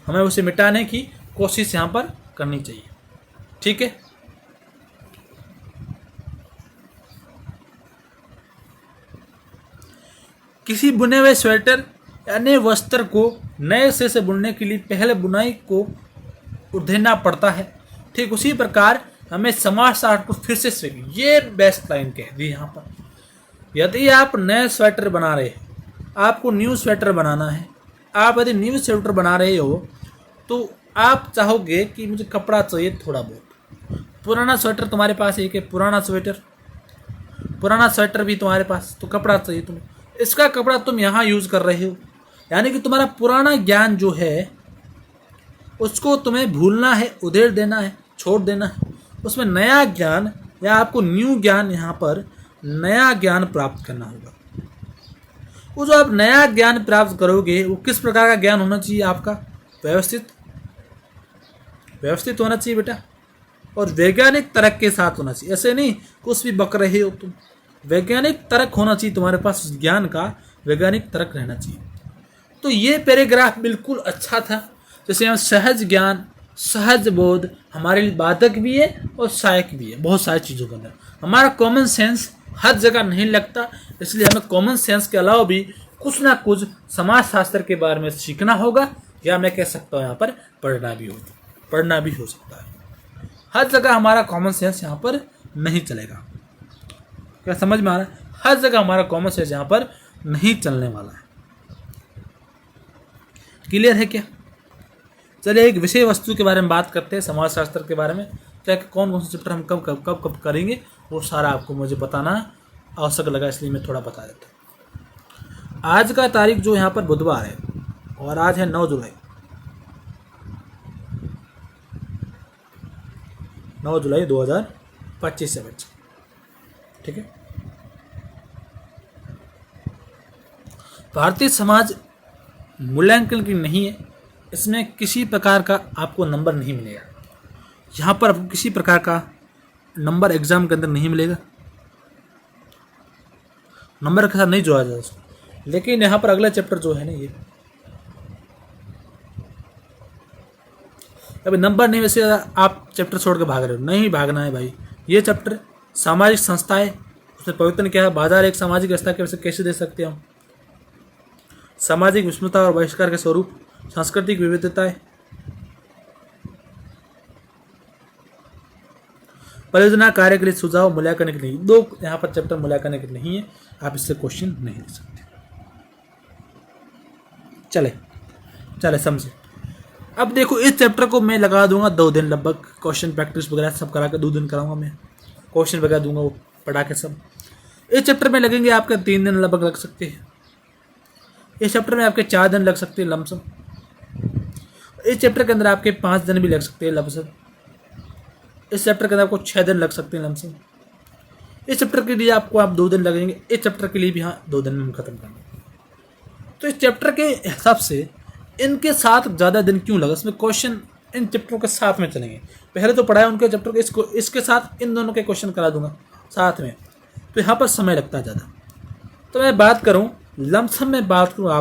हमें उसे मिटाने की कोशिश यहाँ पर करनी चाहिए। ठीक है, किसी बुने हुए स्वेटर या नए वस्त्र को नए से बुनने के लिए पहले बुनाई को उधेड़ना पड़ता है। ठीक उसी प्रकार हमें समाज शास्त्र को फिर से सीखना, ये बेस्ट लाइन कह दी यहाँ पर। यदि आप नए स्वेटर बना रहे हैं, आपको न्यू स्वेटर बनाना है, आप यदि न्यू स्वेटर बना रहे हो तो आप चाहोगे कि मुझे कपड़ा चाहिए थोड़ा बहुत। पुराना स्वेटर तुम्हारे पास एक है, पुराना स्वेटर भी तुम्हारे पास, तो कपड़ा चाहिए तुम्हें, इसका कपड़ा तुम यहाँ यूज़ कर रहे हो। यानी कि तुम्हारा पुराना ज्ञान जो है उसको तुम्हें भूलना है, उधेड़ देना है, छोड़ देना है। उसमें नया ज्ञान या आपको न्यू ज्ञान, यहाँ पर नया ज्ञान प्राप्त करना होगा। वो जो आप नया ज्ञान प्राप्त करोगे वो किस प्रकार का ज्ञान होना चाहिए आपका? व्यवस्थित होना चाहिए बेटा, और वैज्ञानिक तर्क के साथ होना चाहिए। ऐसे नहीं कुछ भी बक रहे हो तुम, वैज्ञानिक तर्क होना चाहिए तुम्हारे पास, ज्ञान का वैज्ञानिक तर्क रहना चाहिए। तो ये पैराग्राफ बिल्कुल अच्छा था। जैसे हम सहज ज्ञान, सहज बोध हमारे लिए बाधक भी है और सहायक भी है बहुत सारी चीज़ों के अंदर। हमारा कॉमन सेंस हर जगह नहीं लगता, इसलिए हमें कॉमन सेंस के अलावा भी कुछ ना कुछ समाज शास्त्र के बारे में सीखना होगा, या मैं कह सकता हूँ यहाँ पर पढ़ना भी हो सकता है। हर जगह हमारा कॉमन सेंस यहाँ पर नहीं चलेगा। क्या समझ में आ रहा है? हर जगह हमारा कॉमन सेंस यहाँ पर नहीं चलने वाला है। क्लियर है क्या? चलिए एक विषय वस्तु के बारे में बात करते हैं, समाज शास्त्र के बारे में। क्या कौन कौन से चैप्टर हम कब करेंगे वो सारा आपको मुझे बताना आवश्यक लगा, इसलिए मैं थोड़ा बता देता हूँ। आज का तारीख जो यहाँ पर बुधवार है और आज है 9 जुलाई 2025 से बच्चे। ठीक है, भारतीय समाज मूल्यांकन की नहीं है, इसमें किसी प्रकार का आपको नंबर नहीं मिलेगा। यहाँ पर आपको किसी प्रकार का नंबर एग्जाम के अंदर नहीं मिलेगा, नंबर के साथ नहीं जोड़ा जाएगा उसको। लेकिन यहाँ पर अगला चैप्टर जो है ना, ये अभी नंबर नहीं, वैसे आप चैप्टर छोड़ के भाग रहे हो, नहीं भागना है भाई। ये चैप्टर सामाजिक संस्थाएं, उसमें परिवर्तन क्या है, बाजार एक सामाजिक व्यवस्था के कैसे दे सकते हैं हम, सामाजिक विषमता और बहिष्कार के स्वरूप, सांस्कृतिक विविधताएं, परियोजना कार्य के लिए सुझाव, मूल्यांकन के लिए। 2 यहाँ पर चैप्टर मूल्यांकन के नहीं है, आप इससे क्वेश्चन नहीं दे सकते। चले समझे। अब देखो इस चैप्टर को मैं लगा दूंगा 2 दिन, लगभग क्वेश्चन प्रैक्टिस वगैरह सब करा के 2 दिन कराऊंगा मैं। क्वेश्चन वगैरह दूंगा वो पढ़ा के सब। इस चैप्टर में लगेंगे आपके 3 दिन लगभग लग सकते हैं। इस चैप्टर में आपके 4 दिन लग सकते हैं लमसम। इस चैप्टर के अंदर आपके 5 दिन भी लग सकते हैं लमसम। इस चैप्टर के अंदर आपको 6 दिन लग सकते हैं लमसम। इस चैप्टर के लिए आपको 2 दिन लगेंगे। इस चैप्टर के लिए भी हाँ 2 दिन में हम खत्म करेंगे। तो इस चैप्टर के हिसाब से इनके साथ ज़्यादा दिन क्यों लगा, इसमें क्वेश्चन इन चैप्टरों के साथ में चलेंगे। पहले तो पढ़ाया उनके चैप्टर को, इसके साथ इन दोनों के क्वेश्चन करा दूंगा साथ में, तो यहाँ पर समय लगता है ज़्यादा। तो मैं बात करूँ लमसम में बात करूँ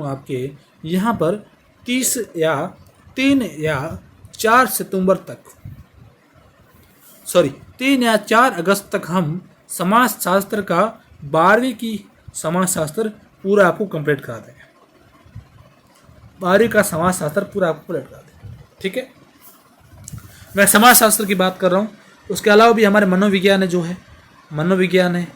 आपके यहाँ पर 3 या 4 सितंबर तक 3 या 4 अगस्त तक हम समाजशास्त्र का 12वीं की समाजशास्त्र पूरा आपको कंप्लीट करा देंगे। 12वीं का समाजशास्त्र पूरा आपको कंप्लीट करा देंगे, ठीक है। मैं समाजशास्त्र की बात कर रहा हूँ। उसके अलावा भी हमारे मनोविज्ञान है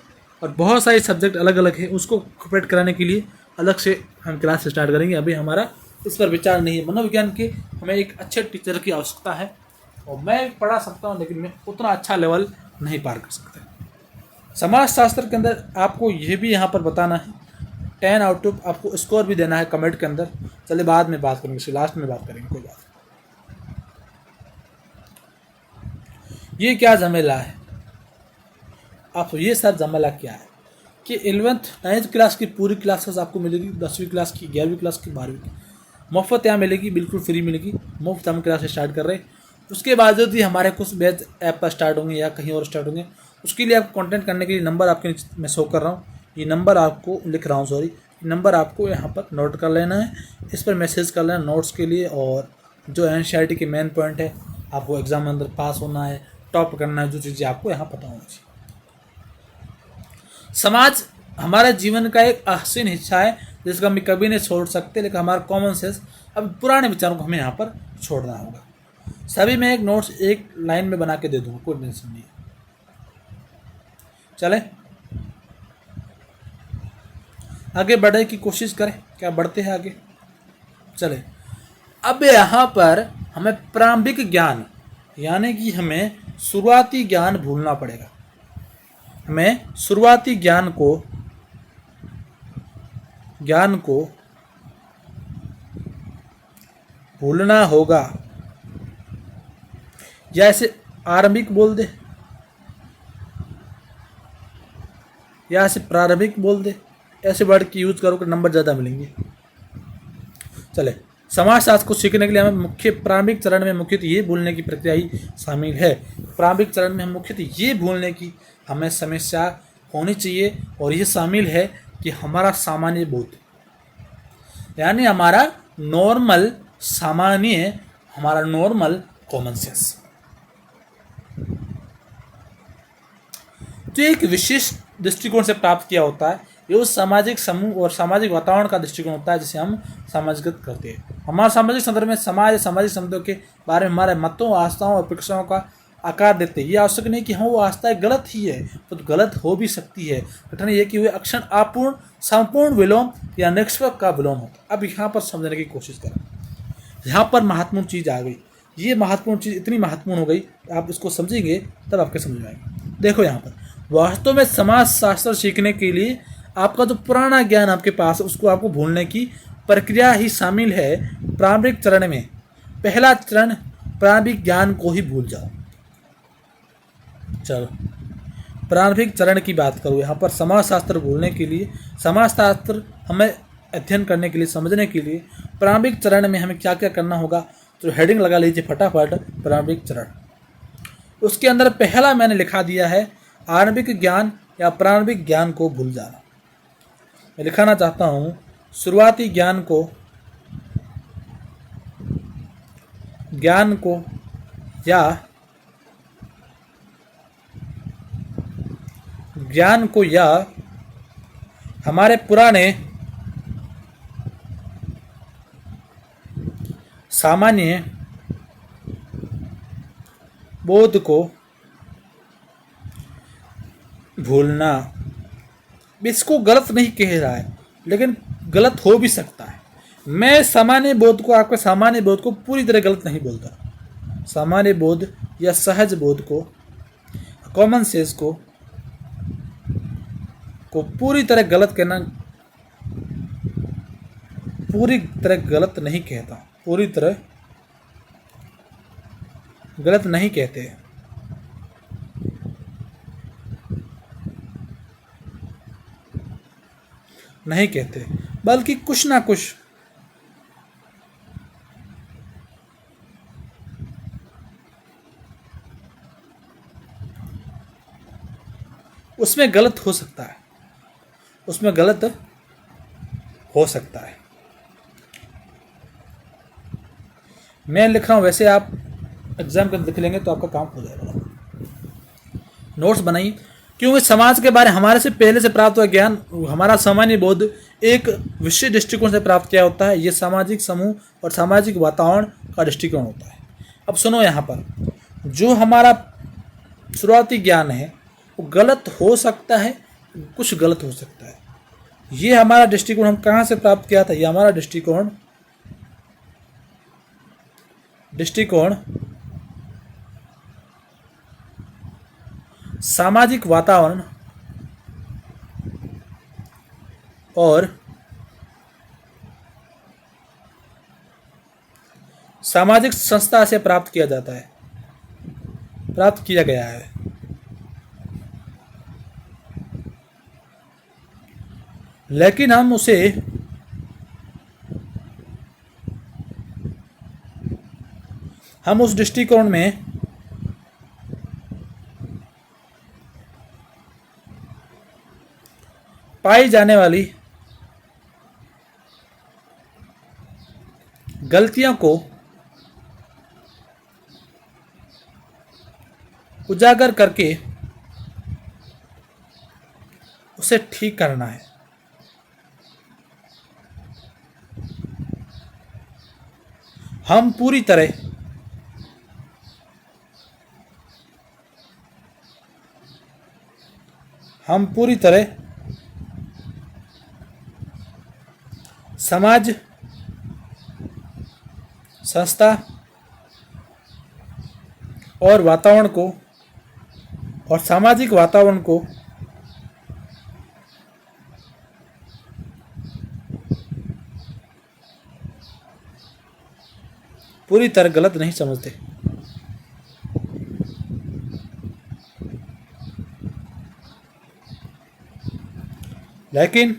और बहुत सारे सब्जेक्ट अलग अलग है, उसको कंप्लीट कराने के लिए अलग से हम क्लास स्टार्ट करेंगे। अभी हमारा इस पर विचार नहीं है। मनोविज्ञान के हमें एक अच्छे टीचर की आवश्यकता है और मैं पढ़ा सकता हूँ, लेकिन मैं उतना अच्छा लेवल नहीं पार कर सकता। समाजशास्त्र के अंदर आपको ये भी यहाँ पर बताना है 10 आउट ऑफ, आपको स्कोर भी देना है कमेंट के अंदर। चलिए बाद में बात करेंगे, लास्ट में बात करेंगे, कोई बात। ये क्या झमेला है, आप ये सर झमेला क्या है कि 11th 9th क्लास की पूरी क्लासेस आपको मिलेगी, 10वीं क्लास की, 11वीं क्लास की, 12वीं की मुफ्त यहाँ मिलेगी, बिल्कुल फ्री मिलेगी। मुफ्त हम क्लास स्टार्ट कर रहे हैं। उसके बाद यदि हमारे कुछ बैच ऐप पर स्टार्ट होंगे या कहीं और स्टार्ट होंगे, उसके लिए आपको कॉन्टेक्ट करने के लिए नंबर आपके नीचे मैं शो कर रहा हूँ। ये नंबर आपको लिख रहा हूँ, नंबर आपको यहाँ पर नोट कर लेना है। इस पर मैसेज कर लेना नोट्स के लिए, और जो NCERT के मेन पॉइंट है, आपको एग्जाम में अंदर पास होना है, टॉप करना है, जो चीज़ें आपको यहाँ पता होनी चाहिए। समाज हमारे जीवन का एक अहसीन हिस्सा है जिसको हम कभी नहीं छोड़ सकते, लेकिन हमारा कॉमन सेंस, अब पुराने विचारों को हमें यहाँ पर छोड़ना होगा। सभी मैं एक नोट्स एक लाइन में बना के दे दूँगा, कोई टेंशन नहीं है। चले आगे बढ़ने की कोशिश करें, क्या बढ़ते हैं आगे, चले। अब यहाँ पर हमें प्रारंभिक ज्ञान यानी कि हमें शुरुआती ज्ञान भूलना पड़ेगा। हमें शुरुआती ज्ञान को भूलना होगा, या ऐसे आरंभिक बोल दे या ऐसे प्रारंभिक बोल दे, ऐसे वर्ड की यूज करो कि नंबर ज़्यादा मिलेंगे। चले, समाजशास्त्र को सीखने के लिए हमें मुख्य प्रारंभिक चरण में मुख्यतः ये भूलने की प्रक्रिया ही शामिल है। प्रारंभिक चरण में हम मुख्यतः ये भूलने की हमें समस्या होनी चाहिए, और ये शामिल है कि हमारा सामान्य बोध, यानी हमारा नॉर्मल कॉमन सेंस, जो एक विशेष दृष्टिकोण से प्राप्त किया होता है। ये उस सामाजिक समूह और सामाजिक वातावरण का दृष्टिकोण होता है जिसे हम समाजगत करते हैं। हमारे सामाजिक संदर्भ में सामाजिक संबंधों के बारे में हमारे मतों, आस्थाओं और अपेक्षाओं का आकार देते हैं। ये आवश्यक नहीं कि हाँ वो आस्थाएं गलत ही है, तो गलत हो भी सकती है। घटना ये कि वे अक्षण अपूर्ण, संपूर्ण विलोम या निष्पक्ष का विलोम होता। अब यहाँ पर समझने की कोशिश करें। यहाँ पर महत्वपूर्ण चीज़ आ गई। ये महत्वपूर्ण चीज़ इतनी महत्वपूर्ण हो गई, आप इसको समझेंगे तब आपके समझ में आएंगे। देखो यहाँ पर वास्तव में समाजशास्त्र सीखने के लिए आपका जो पुराना ज्ञान आपके पास है उसको आपको भूलने की प्रक्रिया ही शामिल है। प्रारंभिक चरण में पहला चरण प्रारंभिक ज्ञान को ही भूल जाओ। चलो प्रारंभिक चरण की बात करूँ। यहाँ पर समाजशास्त्र भूलने के लिए, समाजशास्त्र हमें अध्ययन करने के लिए, समझने के लिए प्रारंभिक चरण में हमें क्या क्या करना होगा, तो हेडिंग लगा लीजिए फटाफट, प्रारंभिक चरण। उसके अंदर पहला मैंने लिखा दिया है आरंभिक ज्ञान या प्रारंभिक ज्ञान को भूल जाना। मैं लिखाना चाहता हूँ शुरुआती ज्ञान को या हमारे पुराने सामान्य बोध को भूलना। इसको गलत नहीं कह रहा है, लेकिन गलत हो भी सकता है। मैं सामान्य बोध को, आपके सामान्य बोध को पूरी तरह गलत नहीं बोलता। सामान्य बोध या सहज बोध को कॉमन सेंस को पूरी तरह गलत कहना, पूरी तरह गलत नहीं कहता, पूरी तरह गलत नहीं कहते, नहीं कहते, बल्कि कुछ ना कुछ उसमें गलत हो सकता है, उसमें गलत हो सकता है। मैं लिख रहा हूँ, वैसे आप एग्जाम के अंदर लिख लेंगे तो आपका काम हो जाएगा। नोट्स बनाइए, क्योंकि समाज के बारे हमारे से पहले से प्राप्त हुआ ज्ञान, हमारा सामान्य बोध एक विशेष दृष्टिकोण से प्राप्त किया होता है। ये सामाजिक समूह और सामाजिक वातावरण का दृष्टिकोण होता है। अब सुनो, यहाँ पर जो हमारा शुरुआती ज्ञान है वो गलत हो सकता है, कुछ गलत हो सकता है। ये हमारा दृष्टिकोण हम कहाँ से प्राप्त किया था? ये हमारा दृष्टिकोण सामाजिक वातावरण और सामाजिक संस्था से प्राप्त किया जाता है, प्राप्त किया गया है। लेकिन हम उस दृष्टिकोण में पाई जाने वाली गलतियों को उजागर करके उसे ठीक करना है। हम पूरी तरह समाज, संस्था और वातावरण को और सामाजिक वातावरण को पूरी तरह गलत नहीं समझते। लेकिन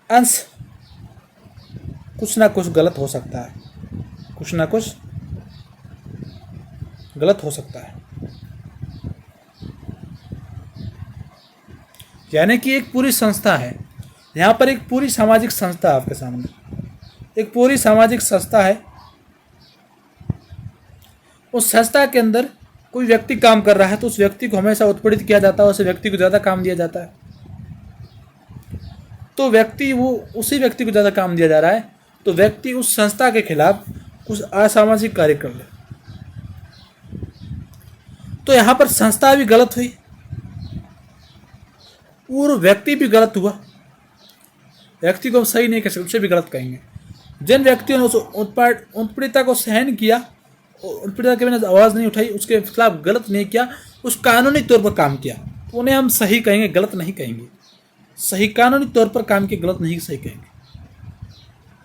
अंश कुछ ना कुछ गलत हो सकता है, कुछ ना कुछ गलत हो सकता है। यानी कि एक पूरी संस्था है, यहाँ पर एक पूरी सामाजिक संस्था है आपके सामने, एक पूरी सामाजिक संस्था है। उस संस्था के अंदर कोई व्यक्ति काम कर रहा है तो उस व्यक्ति को हमेशा उत्पीड़ित किया जाता है, उस व्यक्ति को ज़्यादा काम दिया जाता है। तो उसी व्यक्ति को ज़्यादा काम दिया जा रहा है तो व्यक्ति उस संस्था के खिलाफ कुछ असामाजिक कार्य कर ले, तो यहाँ पर संस्था भी गलत हुई और व्यक्ति भी गलत हुआ। व्यक्ति को हम सही नहीं कह सकते, उसे भी गलत कहेंगे। जिन व्यक्तियों ने उस उत्पीड़िता को सहन किया, उत्पीड़िता के बिना आवाज़ नहीं उठाई, उसके खिलाफ गलत नहीं किया, उस कानूनी तौर पर काम किया, तो उन्हें हम सही कहेंगे, गलत नहीं कहेंगे। सही कानूनी तौर पर काम किया, गलत नहीं सही कहेंगे।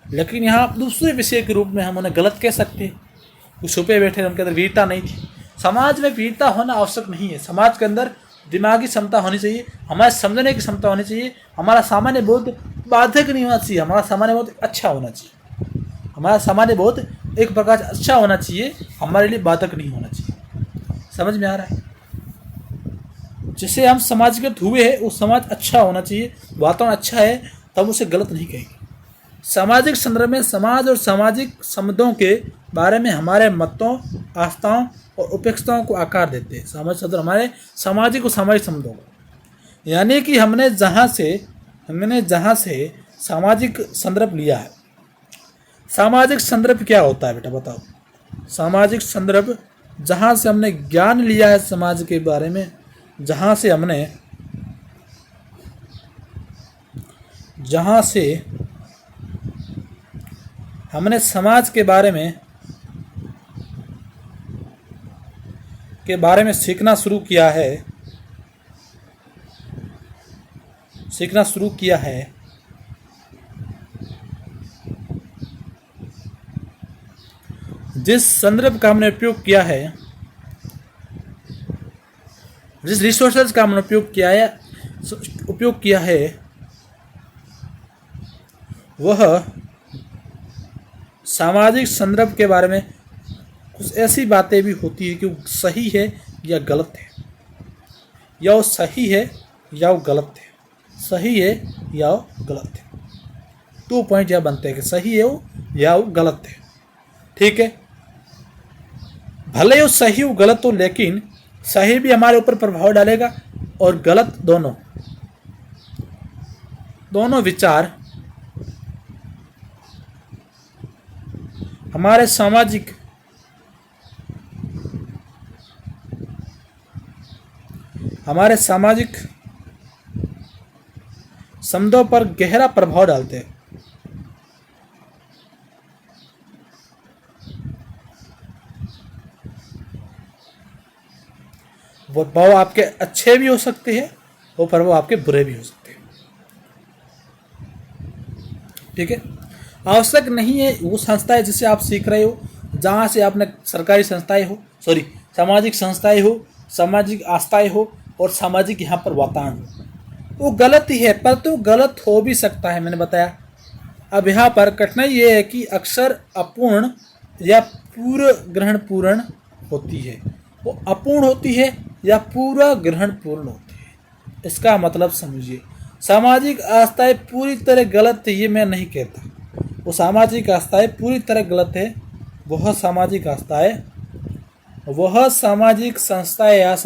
लेकिन यहाँ दूसरे विषय के रूप में हम उन्हें गलत कह सकते हैं। वो छुपे बैठे, उनके अंदर वीरता नहीं थी। समाज में वीरता होना आवश्यक नहीं है। समाज के अंदर दिमागी क्षमता होनी चाहिए, हमारे समझने की क्षमता होनी चाहिए, हमारा सामान्य बोध बाधक नहीं होना चाहिए, हमारा सामान्य बोध अच्छा होना चाहिए, हमारा सामान्य बोध एक प्रकार से अच्छा होना चाहिए, हमारे लिए बाधक नहीं होना चाहिए। समझ में आ रहा है? जिसे हम समाजगत हुए हैं वो समाज अच्छा होना चाहिए, वातावरण अच्छा है, तब उसे गलत नहीं कहेंगे। सामाजिक संदर्भ में समाज और सामाजिक संबंधों के बारे में हमारे मतों, आस्थाओं और उपेक्षाओं को आकार देते हैं। सामाजिक संदर्भ हमारे सामाजिक और सामाजिक संबंधों को, यानी कि हमने जहाँ से सामाजिक संदर्भ लिया है। सामाजिक संदर्भ क्या होता है बेटा बताओ? सामाजिक संदर्भ जहाँ से हमने ज्ञान लिया है समाज के बारे में, जहाँ से हमने समाज के बारे में के बारे में सीखना शुरू किया है जिस संदर्भ का हमने उपयोग किया है, जिस रिसोर्सेज का हमने उपयोग किया है वह सामाजिक संदर्भ के बारे में कुछ ऐसी बातें भी होती है कि वो सही है या गलत है, या वो सही है या वो गलत है, सही है या वो गलत है। 2 पॉइंट यह बनते हैं कि सही है वो या वो गलत है। ठीक है, भले वो सही हो गलत हो, लेकिन सही भी हमारे ऊपर प्रभाव डालेगा और गलत, दोनों विचार हमारे सामाजिक संबंधों पर गहरा प्रभाव डालते हैं। वो प्रभाव आपके अच्छे भी हो सकते हैं, वो प्रभाव आपके बुरे भी हो सकते हैं। ठीक है, आवश्यक नहीं है वो संस्थाएं जिससे आप सीख रहे हो, जहाँ से आपने सरकारी संस्थाएं हो, सामाजिक संस्थाएं हो, सामाजिक आस्थाएं हो और सामाजिक यहाँ पर वातावरण हो, वो गलत ही है, परंतु गलत हो भी सकता है, मैंने बताया। अब यहाँ पर कठिनाई ये है कि अक्सर अपूर्ण या पूर्व ग्रहण पूर्ण होती है, वो अपूर्ण होती है या पूरा ग्रहण पूर्ण होती है। इसका मतलब समझिए, सामाजिक आस्थाएं पूरी तरह गलत है ये मैं नहीं कहता, वो सामाजिक आस्थाएं पूरी तरह गलत है। वह सामाजिक संस्थाएं या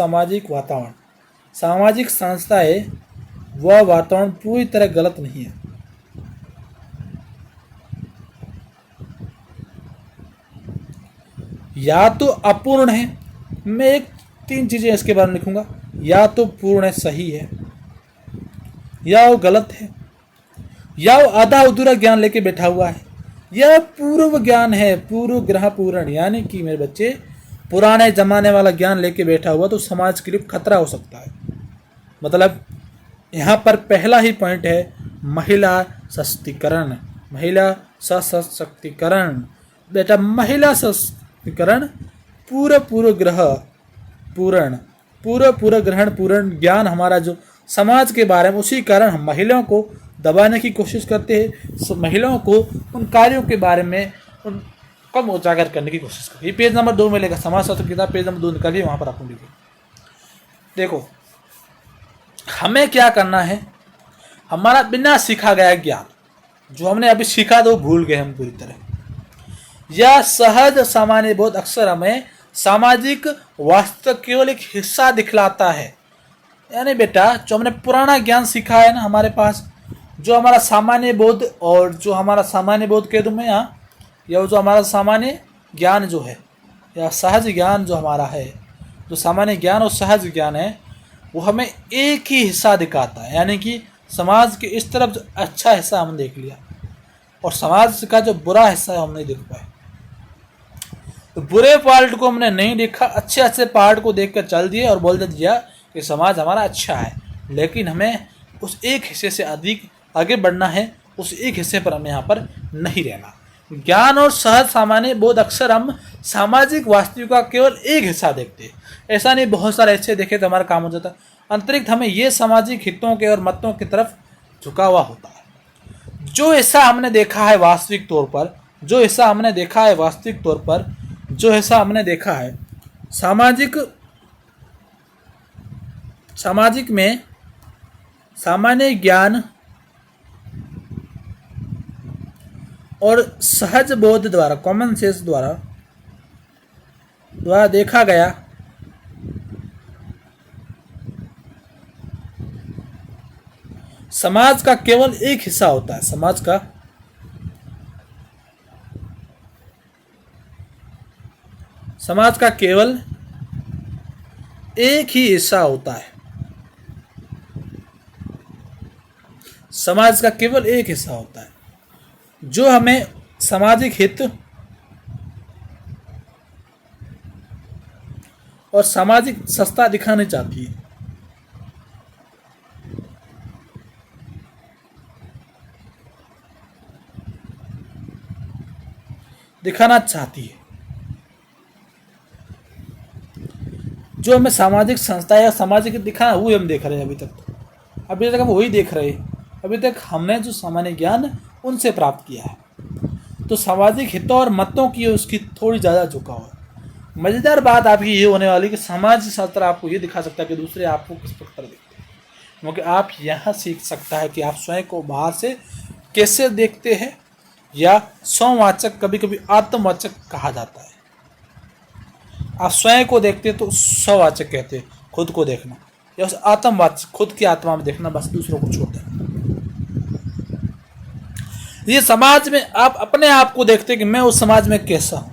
सामाजिक संस्थाएं वह वातावरण पूरी तरह गलत नहीं है। या तो अपूर्ण है, मैं 3 चीजें इसके बारे में लिखूंगा, या तो पूर्ण है, सही है, या वो गलत है, या वो आधा अधूरा ज्ञान लेके बैठा हुआ है, या पूर्व ज्ञान है, पूर्व ग्रह पूर्ण, यानी कि मेरे बच्चे पुराने जमाने वाला ज्ञान लेके बैठा हुआ, तो समाज के लिए खतरा हो सकता है। मतलब यहाँ पर पहला ही पॉइंट है महिला सशक्तिकरण। बेटा, महिला सशक्तिकरण पूर्व ग्रहण पूर्ण ज्ञान हमारा जो समाज के बारे में, उसी कारण हम महिलाओं को दबाने की कोशिश करते हैं, महिलाओं को उन कार्यों के बारे में कम उजागर करने की कोशिश करते हैं। ये पेज नंबर 2 में लेगा, समाजशास्त्र किताब पेज नंबर 2 निकालिए, वहाँ पर आपको लिखिए। देखो, हमें क्या करना है, हमारा बिना सीखा गया ज्ञान जो हमने अभी सीखा तो भूल गए हम पूरी तरह, या सहज सामान्य बोध अक्सर हमें सामाजिक वास्तव केवल एक हिस्सा दिखलाता है। यानी बेटा, जो हमने पुराना ज्ञान सीखा है ना हमारे पास, जो हमारा सामान्य बोध, और जो हमारा सामान्य बोध कह दूँ मैं यहाँ, या जो हमारा सामान्य ज्ञान जो है, या सहज ज्ञान जो हमारा है, जो सामान्य ज्ञान और सहज ज्ञान है, वो हमें एक ही हिस्सा दिखाता है। यानी कि समाज के इस तरफ जो अच्छा हिस्सा हमने देख लिया, और समाज का जो बुरा हिस्सा है हम नहीं देख पाए। तो बुरे पार्ट को हमने नहीं देखा, अच्छे पार्ट को देखकर चल दिए और बोल दिया कि समाज हमारा अच्छा है, लेकिन हमें उस एक हिस्से से अधिक आगे बढ़ना है, उस एक हिस्से पर हमें यहाँ पर नहीं रहना। ज्ञान और सहज सामान्य बोध अक्सर हम सामाजिक वास्तविकता का केवल एक हिस्सा देखते हैं, ऐसा नहीं बहुत सारे ऐसे देखे तो हमारा काम हो जाता। अंतरिक्त हमें ये सामाजिक हितों के और मतों की तरफ झुका हुआ होता है। जो हिस्सा हमने देखा है वास्तविक तौर पर, जो हिस्सा हमने देखा है सामाजिक में सामान्य ज्ञान और सहज बोध द्वारा, कॉमन सेंस द्वारा देखा गया समाज का केवल एक हिस्सा होता है। समाज का केवल एक ही हिस्सा होता है। समाज का केवल एक हिस्सा होता है जो हमें सामाजिक हित और सामाजिक सत्ता दिखानी चाहती है। दिखाना चाहती है। जो हमें सामाजिक संस्था या सामाजिक दिखाना वही हम देख रहे हैं अभी तक हम वही देख रहे हैं। अभी तक हमने जो सामान्य ज्ञान उनसे प्राप्त किया है, तो सामाजिक हितों और मतों की उसकी थोड़ी ज़्यादा झुकाव है। मज़ेदार बात आपकी ये होने वाली कि समाज शास्त्र आपको ये दिखा सकता है कि दूसरे आपको किस प्रकार देखते हैं, क्योंकि आप यहाँ सीख सकता है कि आप स्वयं को बाहर से कैसे देखते हैं, या स्ववाचक कभी कभी आत्मवाचक कहा जाता है। आप स्वयं को देखते हैं तो स्ववाचक कहते हैं, खुद को देखना, या उस आत्मवाचक खुद की आत्मा में देखना, बस दूसरों को छोड़ देना। ये समाज में आप अपने आप को देखते हैं कि मैं उस समाज में कैसा हूं।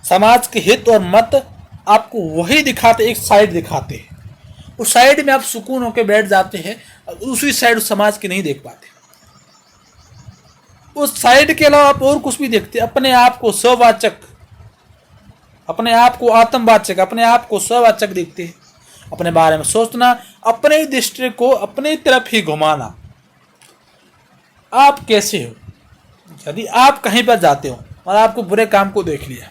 समाज के हित और मत आपको वही दिखाते, एक साइड दिखाते हैं, उस साइड में आप सुकून होकर बैठ जाते हैं, और दूसरी साइड उस समाज की नहीं देख पाते। उस साइड के अलावा आप और कुछ भी देखते, अपने आप को स्ववाचक, अपने आप को आत्मवाचक, अपने आप को स्ववाचक देखते हैं। अपने बारे में सोचना, अपने दृष्टि को अपनी तरफ ही घुमाना। आप कैसे हो? यदि आप कहीं पर जाते हो और आपको बुरे काम को देख लिया,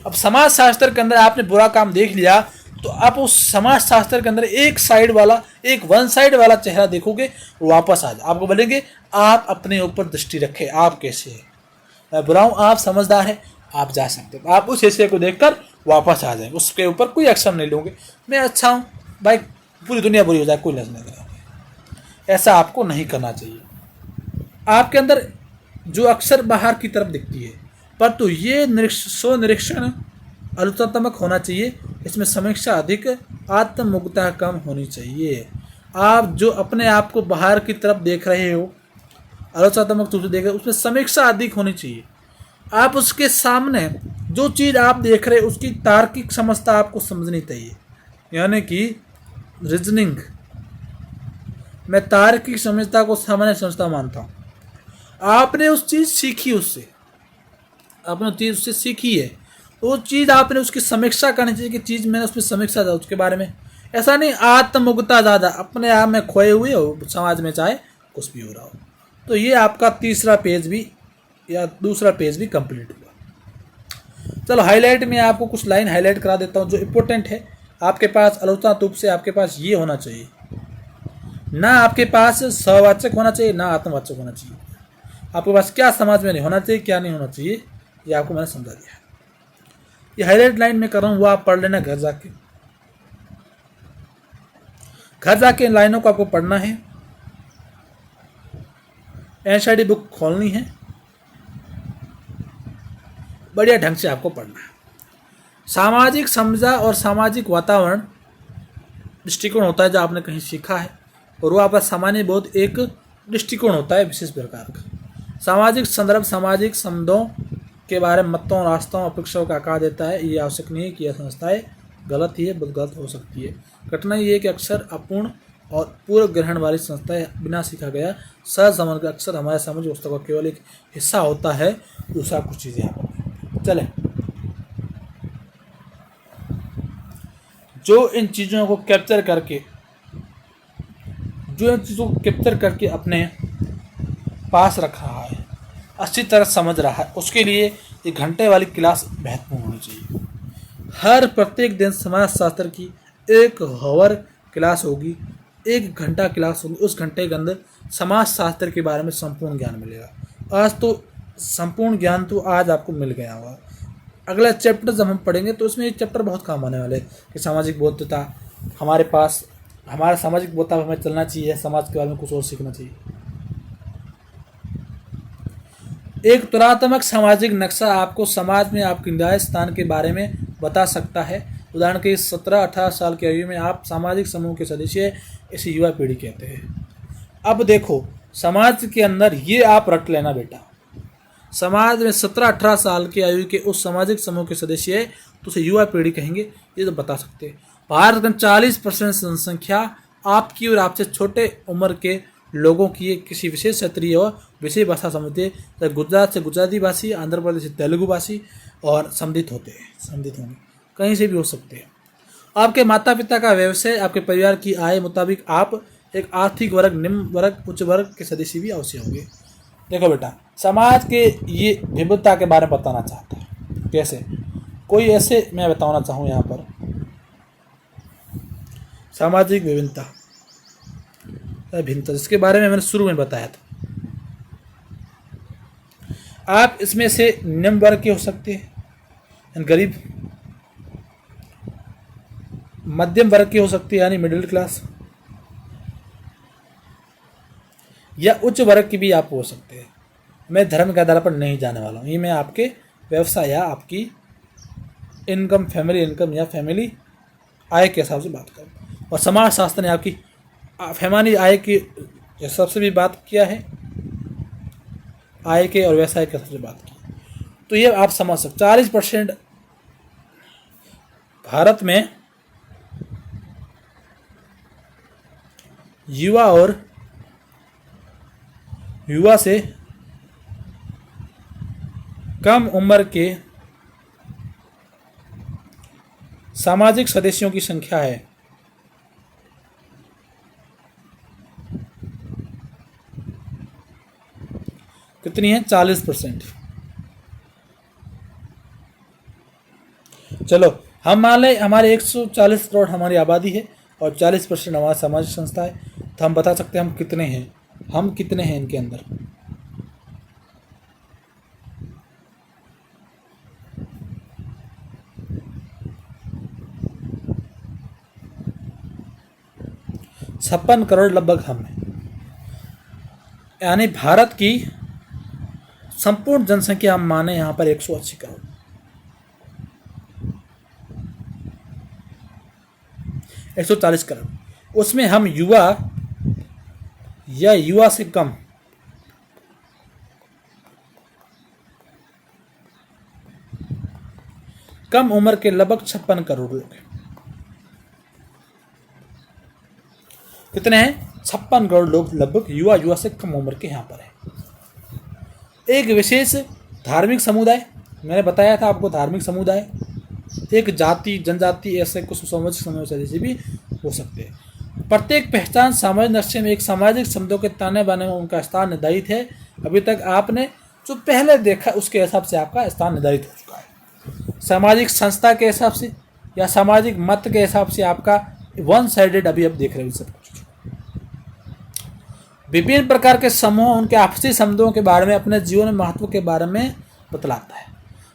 अब समाज शास्त्र के अंदर आपने बुरा काम देख लिया, तो आप उस समाज शास्त्र के अंदर एक साइड वाला, एक वन साइड वाला चेहरा देखोगे, वापस आ जाए। आपको बोलेंगे आप अपने ऊपर दृष्टि रखें, आप कैसे हैं, मैं बुरा हूँ, आप समझदार हैं, आप जा सकते हो। आप उस हिस्से को देखकर वापस आ जाए, उसके ऊपर कोई एक्शन नहीं लोगे। मैं अच्छा हूँ भाई, पूरी दुनिया बुरी हो जाए, कोई लज नहीं करेंगे। ऐसा आपको नहीं करना चाहिए। आपके अंदर जो अक्सर बाहर की तरफ दिखती है, पर तो ये स्व निरीक्षण आलोचनात्मक होना चाहिए। इसमें समीक्षा अधिक, आत्ममुग्धता कम होनी चाहिए। आप जो अपने आप को बाहर की तरफ देख रहे हो, आलोचनात्मक रूप से देख रहे हो, उसमें समीक्षा अधिक होनी चाहिए। आप उसके सामने जो चीज़ आप देख रहे हो उसकी तार्किक समझता आपको समझनी चाहिए, यानी कि रीजनिंग। मैं तार्किक समझता को सामान्य समझता मानता हूँ। आपने उस चीज़ सीखी, उससे आपने चीज़ उससे सीखी है, वो चीज़ आपने उसकी समीक्षा करनी चाहिए कि चीज़ मैंने उसमें समीक्षा था उसके बारे में। ऐसा नहीं आत्ममुग्धता ज़्यादा, अपने आप में खोए हुए हो समाज में, चाहे कुछ भी हो रहा हो। तो ये आपका तीसरा पेज भी या दूसरा पेज भी कंप्लीट हुआ। चलो हाईलाइट में आपको कुछ लाइन हाईलाइट करा देता हूँ जो इम्पोर्टेंट है। आपके पास आलोचनात्मक से आपके पास ये होना चाहिए, ना आपके पास स्ववाचक होना चाहिए, ना आत्मवाचक होना चाहिए। आपके पास क्या समाज में नहीं होना चाहिए, क्या नहीं होना चाहिए, ये आपको मैंने समझा दिया। ये हाईलाइट लाइन में कर रहा हूँ, वो आप पढ़ लेना घर जाके। घर जाके इन लाइनों को आपको पढ़ना है। एनसीईआरटी बुक खोलनी है, बढ़िया ढंग से आपको पढ़ना है। सामाजिक समझा और सामाजिक वातावरण दृष्टिकोण होता है जो आपने कहीं सीखा है, और वो आपका सामान्य बोध एक दृष्टिकोण होता है विशेष प्रकार का। सामाजिक संदर्भ सामाजिक संबंधों के बारे में मतों, रास्तों, अपेक्षाओं का आकार देता है। ये आवश्यक नहीं है कि यह संस्थाएं गलत ही है, बहुत गलत हो सकती है। कठिनाई ये है कि अक्सर अपूर्ण और पूर्व ग्रहण वाली संस्थाएं बिना सीखा गया सहज समझ का अक्सर हमारे समझ व्यवस्था का केवल एक हिस्सा होता है। दूसरा कुछ चीज़ें यहाँ पर चले, जो इन चीज़ों को कैप्चर करके अपने पास रख रहा है, अच्छी तरह समझ रहा है, उसके लिए एक घंटे वाली क्लास महत्वपूर्ण होनी चाहिए। हर प्रत्येक दिन समाज शास्त्र की 1 आवर क्लास होगी, 1 घंटा क्लास होगी। उस घंटे के अंदर समाज शास्त्र के बारे में संपूर्ण ज्ञान मिलेगा। आज तो संपूर्ण ज्ञान तो आज आपको मिल गया होगा। अगला चैप्टर जब हम पढ़ेंगे तो उसमें एक चैप्टर बहुत काम आने वाले कि सामाजिक बोधता हमारे पास, हमारा सामाजिक बोधता हमें चलना चाहिए, समाज के बारे में कुछ और सीखना चाहिए। एक तुलनात्मक सामाजिक नक्शा आपको समाज में आपके न्याय स्थान के बारे में बता सकता है। उदाहरण के 17-18 साल की आयु में आप सामाजिक समूह के सदस्य, इसे युवा पीढ़ी कहते हैं। अब देखो समाज के अंदर ये आप रट लेना बेटा, समाज में 17-18 साल की आयु के उस सामाजिक समूह के सदस्य है तो उसे युवा पीढ़ी कहेंगे, ये तो बता सकते हैं। भारत में 40% जनसंख्या आपकी और आपसे छोटे उम्र के लोगों की किसी विशेष क्षेत्रीय और विशेष भाषा समझते हैं। गुजरात से गुजराती भाषी, आंध्र प्रदेश से तेलुगु भाषी और समृद्ध होंगे। कहीं से भी हो सकते हैं। आपके माता पिता का व्यवसाय, आपके परिवार की आय मुताबिक आप एक आर्थिक वर्ग, निम्न वर्ग, उच्च वर्ग के सदस्य भी अवश्य होंगे। देखो बेटा, समाज के ये विविधता के बारे में बताना चाहता है। कैसे? कोई ऐसे मैं बताना चाहूँ यहाँ पर सामाजिक विभिन्नता, भिन्नता जिसके बारे में मैंने शुरू में बताया था। आप इसमें से निम्न वर्ग के हो सकते हैं, गरीब, मध्यम वर्ग के हो सकते हैं यानी मिडिल क्लास, या उच्च वर्ग की भी आप हो सकते हैं। मैं धर्म के आधार पर नहीं जाने वाला हूँ, ये मैं आपके व्यवसाय या आपकी इनकम, फैमिली इनकम या फैमिली आय के हिसाब से बात करूँ। और समाज शास्त्र ने आपकी फैमिली आय की हिसाब से भी बात किया है, आय के और व्यवसाय के हिसाब से बात की। तो ये आप समझ सकते 40% भारत में युवा से कम उम्र के सामाजिक सदस्यों की संख्या है। कितनी है? 40%। चलो हम मान लें हमारे 140 करोड़ हमारी आबादी है और 40% हमारा सामाजिक संस्था है, तो हम बता सकते हैं हम कितने हैं इनके अंदर। छप्पन करोड़ लगभग हम हैं, यानी भारत की संपूर्ण जनसंख्या हम माने यहाँ पर 180 करोड़। 140 करोड़, उसमें हम युवा या युवा से कम उम्र के लगभग 56 करोड़ लोग हैं। कितने हैं? 56 करोड़ लोग लगभग युवा से कम उम्र के यहाँ पर है। एक विशेष धार्मिक समुदाय, मैंने बताया था आपको, धार्मिक समुदाय, एक जाति, जनजाति, ऐसे कुछ सामाजिक समुदाय से भी हो सकते हैं। प्रत्येक पहचान सामाजिक नक्शे में एक सामाजिक शब्दों के ताने बाने में उनका स्थान निर्धारित है। अभी तक आपने जो पहले देखा उसके हिसाब से आपका स्थान निर्धारित हो चुका है। सामाजिक संस्था के हिसाब से या सामाजिक मत के हिसाब से आपका वन साइडेड अभी आप देख रहे हो सब कुछ। विभिन्न प्रकार के समूह उनके आपसी संबंधों के बारे में, अपने जीवन में महत्व के बारे में बतलाता है।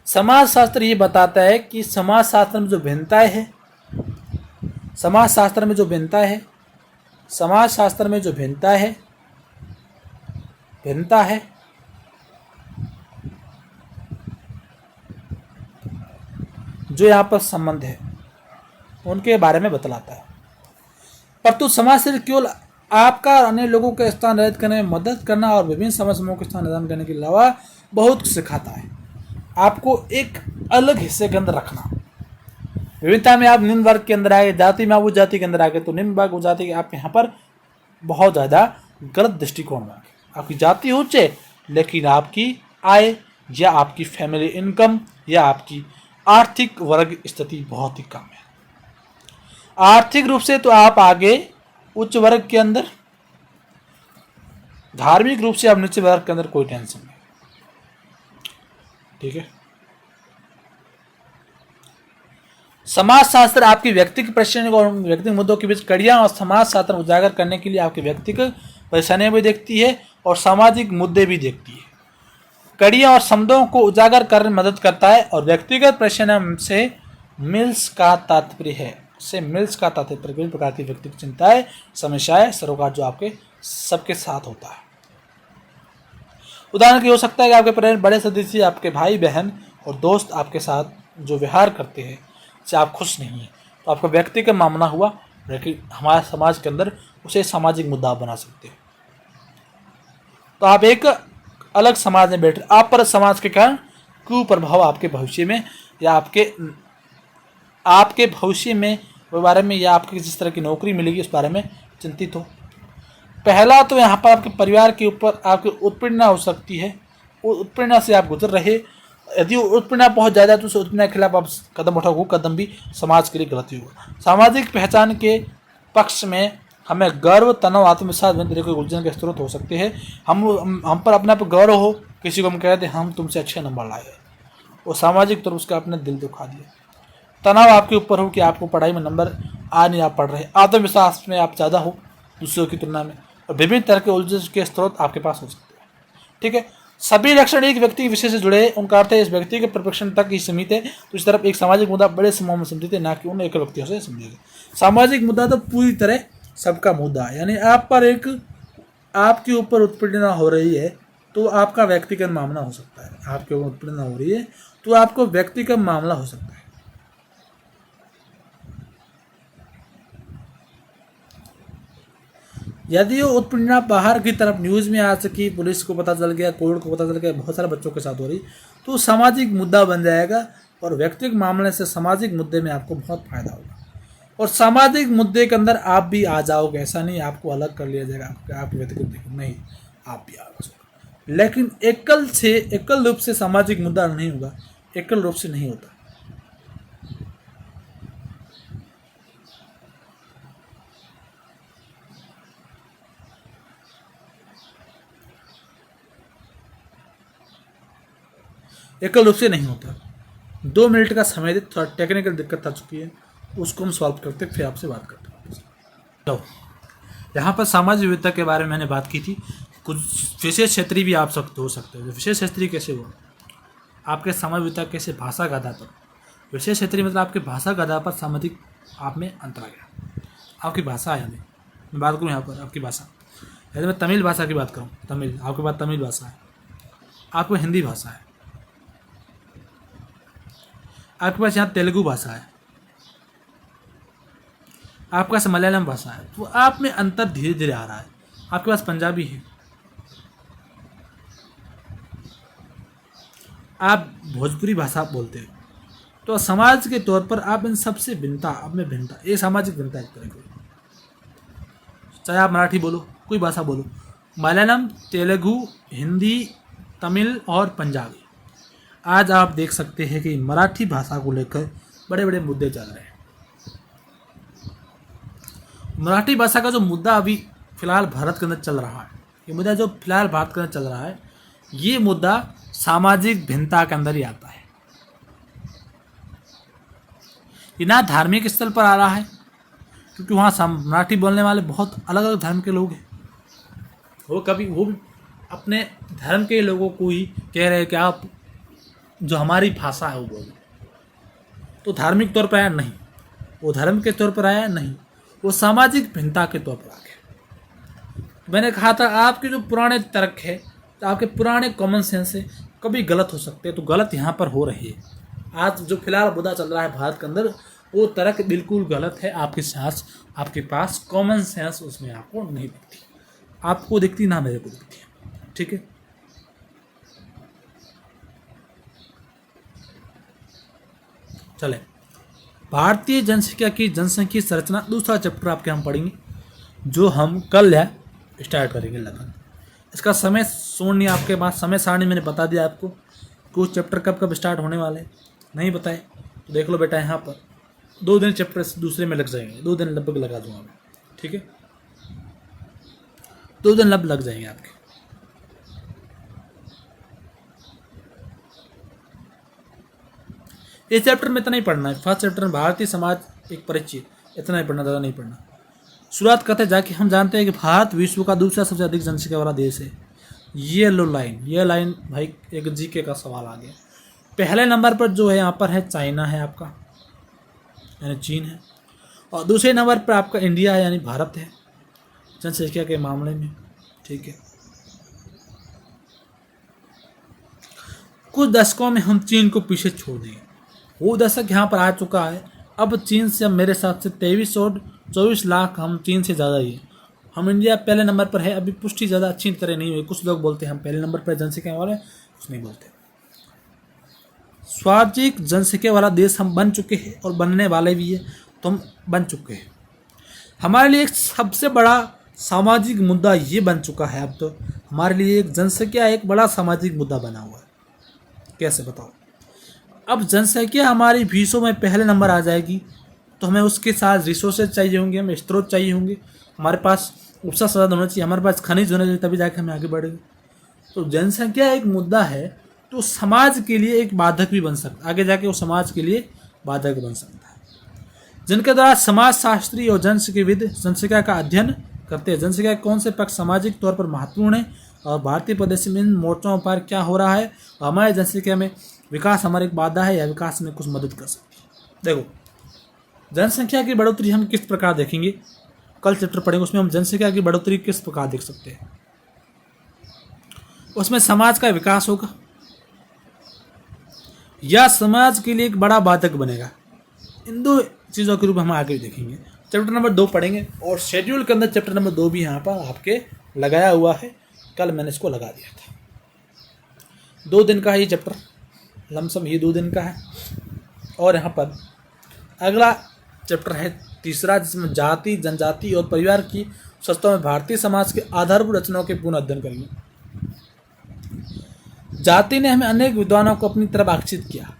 समाज शास्त्र ये बताता है कि समाज शास्त्र में जो भिन्नताएं है, समाज शास्त्र में जो भिन्नता है जो यहाँ पर संबंध है उनके बारे में बतलाता है। परंतु समाज से केवल आपका अन्य लोगों के स्थान निर्धारित करने में मदद करना और विभिन्न समाज समूहों के स्थान निर्धारण करने के अलावा बहुत कुछ सिखाता है। आपको एक अलग हिस्से के अंदर रखना। विविधता में आप निम्न वर्ग के अंदर आए, जाति में आप उस जाति के अंदर आ गए, तो निम्न वर्ग उस जाति के आप यहाँ पर बहुत ज़्यादा गलत दृष्टिकोण में। आपकी जाति उच्च है लेकिन आपकी आय या आपकी फैमिली इनकम या आपकी आर्थिक वर्ग स्थिति बहुत ही कम है। आर्थिक रूप से तो आप आगे उच्च वर्ग के अंदर, धार्मिक रूप से आप नीचे वर्ग के अंदर, कोई टेंशन नहीं। ठीक है। समाज शास्त्र आपकी व्यक्तिगत परेशानियों और व्यक्तिगत मुद्दों के बीच कड़ियां और समाज शास्त्र उजागर करने के लिए आपकी व्यक्तिगत परेशानियां भी देखती है और सामाजिक मुद्दे भी देखती है। कड़ियां और संबंधों को उजागर करने में मदद करता है और व्यक्तिगत परेशानियों से मिल्स का तात्पर्य विभिन्न प्रकार की व्यक्तिगत चिंताएं, समस्याएं, सरोकार जो आपके सबके साथ होता है। उदाहरण के हो सकता है कि आपके परिवार बड़े सदस्य, आपके भाई बहन और दोस्त आपके साथ जो व्यवहार करते हैं से आप खुश नहीं हैं, तो आपका व्यक्तिगत मामला हुआ, लेकिन हमारे समाज के अंदर उसे सामाजिक मुद्दा बना सकते हैं। तो आप एक अलग समाज में बैठे, आप पर समाज के कारण कुप्रभाव आपके भविष्य में या आपके भविष्य में बारे में या आपको जिस तरह की नौकरी मिलेगी उस बारे में चिंतित हो। पहला तो यहाँ पर आपके परिवार के ऊपर आपकी उत्पीड़ना हो सकती है, उत्पीड़ना से आप गुजर रहे यदि उत्पीड़न बहुत ज़्यादा है तो उस उत्पीड़न के खिलाफ आप कदम उठाओ, वो कदम भी समाज के लिए गलत ही होगा। सामाजिक पहचान के पक्ष में हमें गर्व, तनाव, आत्मविश्वास विभिन्न तरह के उलझन के स्रोत हो सकते हैं। हम पर अपने आप गर्व हो, किसी को हम कहते हैं हम तुमसे अच्छे नंबर लाए, और सामाजिक तौर उसका अपने दिल दुखा दिया। तनाव आपके ऊपर हो कि आपको पढ़ाई में नंबर आ नहीं, आप पढ़ रहे। आत्मविश्वास में आप ज़्यादा हो दूसरों की तुलना में, और विभिन्न तरह के उलझन के स्रोत आपके पास हो सकते हैं। ठीक है, सभी लक्षण एक व्यक्ति के विषय से जुड़े हैं, उनका अर्थ है इस व्यक्ति के प्रशिक्षण तक ही सीमित है। तो इस तरफ एक सामाजिक मुद्दा बड़े समूह में समझित है, ना कि उन एक व्यक्तियों से समझेगा। सामाजिक मुद्दा तो पूरी तरह सबका मुद्दा है, यानी आप पर एक आपके ऊपर उत्पीड़ना हो रही है तो आपका व्यक्तिगत मामला हो सकता है। आपके ऊपर उत्पीड़ना हो रही है तो आपको व्यक्तिगत मामला हो सकता है। यदि वो उत्पीड़ना बाहर की तरफ न्यूज़ में आ सकी, पुलिस को पता चल गया, कोर्ट को पता चल गया, बहुत सारे बच्चों के साथ हो रही, तो सामाजिक मुद्दा बन जाएगा, और व्यक्तिगत मामले से सामाजिक मुद्दे में आपको बहुत फायदा होगा। और सामाजिक मुद्दे के अंदर आप भी आ जाओगे, ऐसा नहीं आपको अलग कर लिया जाएगा, आपके व्यक्तिगत नहीं, आप भी आ जाओगे। लेकिन एकल रूप से सामाजिक मुद्दा नहीं होगा, एकल रूप से नहीं होता। एकल रूप से नहीं होता। 2 मिनट का समय दे, थोड़ा टेक्निकल दिक्कत आ चुकी है, उसको हम सॉल्व करते फिर आपसे बात करते हैं। तो यहाँ पर सामाजिक विविधता के बारे में मैंने बात की थी। कुछ विशेष क्षेत्रीय भी आप हो सकते हो। विशेष क्षेत्रीय कैसे हुआ? आपके सामाजिक विविधता कैसे? भाषा के आधार पर। विशेष क्षेत्रीय मतलब आपके भाषा के आधार पर सामाजिक आप में अंतर आ गया। आपकी भाषा है, मैं बात करूँ यहाँ पर आपकी भाषा, यदि मैं तमिल भाषा की बात करूँ, तमिल आपके पास तमिल भाषा है, आपको हिंदी भाषा है, आपके पास यहाँ तेलुगु भाषा है, आपके पास मलयालम भाषा है, तो आप में अंतर धीरे धीरे आ रहा है। आपके पास पंजाबी है, आप भोजपुरी भाषा बोलते हो, तो समाज के तौर पर आप इन सबसे भिन्नता, आप में भिन्नता, ये सामाजिक भिन्नता एक तरह की। चाहे आप मराठी बोलो, कोई भाषा बोलो, मलयालम, तेलुगु, हिंदी, तमिल और पंजाबी, आज आप देख सकते हैं कि मराठी भाषा को लेकर बड़े बड़े मुद्दे चल रहे हैं। मराठी भाषा का जो मुद्दा अभी फिलहाल भारत के अंदर चल रहा है, ये मुद्दा जो फिलहाल भारत के अंदर चल रहा है, ये मुद्दा सामाजिक भिन्नता के अंदर ही आता है। ये ना धार्मिक स्थल पर आ रहा है, क्योंकि वहाँ मराठी बोलने वाले बहुत अलग अलग धर्म के लोग हैं। वो भी अपने धर्म के लोगों को ही कह रहे हैं कि आप जो हमारी भाषा है वो बोलो। तो धार्मिक तौर पर आया नहीं, वो धर्म के तौर पर आया नहीं, वो सामाजिक भिन्नता के तौर पर आ गया। मैंने कहा था आपके जो पुराने तर्क है, आपके पुराने कॉमन सेंस है, कभी गलत हो सकते हैं, तो गलत यहाँ पर हो रही है। आज जो फिलहाल मुद्दा चल रहा है भारत के अंदर, वो तर्क बिल्कुल गलत है। आपके पास कॉमन सेंस उसमें आपको नहीं दिखती, आपको दिखती ना मेरे को दिखती है। ठीक है, चले भारतीय जनसंख्या की जनसंख्या संरचना, दूसरा चैप्टर आपके हम पढ़ेंगे, जो हम कल स्टार्ट करेंगे लगभग। इसका समय सुनिए, आपके पास समय सारणी मैंने बता दिया आपको, कुछ चैप्टर कब स्टार्ट होने वाले नहीं बताए, तो देख लो बेटा, यहाँ पर 2 दिन चैप्टर दूसरे में लग जाएंगे, 2 दिन लगभग लगा दूंगा मैं। ठीक है, 2 दिन लग जाएंगे आपके। इस चैप्टर में इतना ही पढ़ना है। फर्स्ट चैप्टर में भारतीय समाज एक परिचय, इतना ही पढ़ना, ज़्यादा नहीं पढ़ना। शुरुआत करते जाके हम जानते हैं कि भारत विश्व का दूसरा सबसे अधिक जनसंख्या वाला देश है। ये लाइन भाई एक जीके का सवाल आ गया। पहले नंबर पर जो है यहाँ पर है चाइना है आपका, यानी चीन है, और दूसरे नंबर पर आपका इंडिया है, यानी भारत है जनसंख्या के मामले में। ठीक है, कुछ दशकों में हम चीन को पीछे छोड़ देंगे। वो दशक यहाँ पर आ चुका है। अब चीन से, अब मेरे हिसाब से 2324 लाख हम चीन से ज़्यादा ही है। हम इंडिया पहले नंबर पर है, अभी पुष्टि ज़्यादा अच्छी तरह नहीं हुई। कुछ लोग बोलते हैं हम पहले नंबर पर जनसंख्या वाले, कुछ नहीं बोलते। स्वाभाविक जनसंख्या वाला देश हम बन चुके हैं और बनने वाले भी है, तो हम बन चुके हैं। हमारे लिए एक सबसे बड़ा सामाजिक मुद्दा ये बन चुका है, अब तो हमारे लिए एक जनसंख्या एक बड़ा सामाजिक मुद्दा बना हुआ है। कैसे बताओ? अब जनसंख्या हमारी 20 में पहले नंबर आ जाएगी तो हमें उसके साथ रिसोर्सेज चाहिए होंगे, हमें स्रोत चाहिए होंगे, हमारे पास उपसा संसाधन होना चाहिए, हमारे पास खनिज होना चाहिए, तभी जाके हमें आगे बढ़ेंगे। तो जनसंख्या एक मुद्दा है तो समाज के लिए एक बाधक भी बन सकता है, आगे जाके वो समाज के लिए बाधक बन सकता है। जिनके द्वारा समाजशास्त्री और जनसंख्याविद जनसंख्या का अध्ययन करते हैं, जनसंख्या के कौन से पक्ष सामाजिक तौर पर महत्वपूर्ण है और भारतीय प्रदेश में इन मोर्चों पर क्या हो रहा है, और हमारे जनसंख्या में विकास हमारी एक बाधा है या विकास में कुछ मदद कर सकती है। देखो, जनसंख्या की बढ़ोतरी हम किस प्रकार देखेंगे, कल चैप्टर पढ़ेंगे, उसमें हम जनसंख्या की बढ़ोतरी किस प्रकार देख सकते हैं। उसमें समाज का विकास होगा या समाज के लिए एक बड़ा बाधक बनेगा, इन दो चीज़ों के रूप में हम आगे देखेंगे। चैप्टर नंबर 2 पढ़ेंगे और शेड्यूल के अंदर चैप्टर नंबर 2 भी यहाँ पर आपके लगाया हुआ है, कल मैंने इसको लगा दिया था। 2 दिन का है ये चैप्टर, लमसम ये 2 दिन का है। और यहाँ पर अगला चैप्टर है तीसरा, जिसमें जाति जनजाति और परिवार की संस्थाओं में भारतीय समाज के आधारभूत रचनाओं के पूर्ण अध्ययन करेंगे। जाति ने हमें अनेक विद्वानों को अपनी तरफ आकर्षित किया।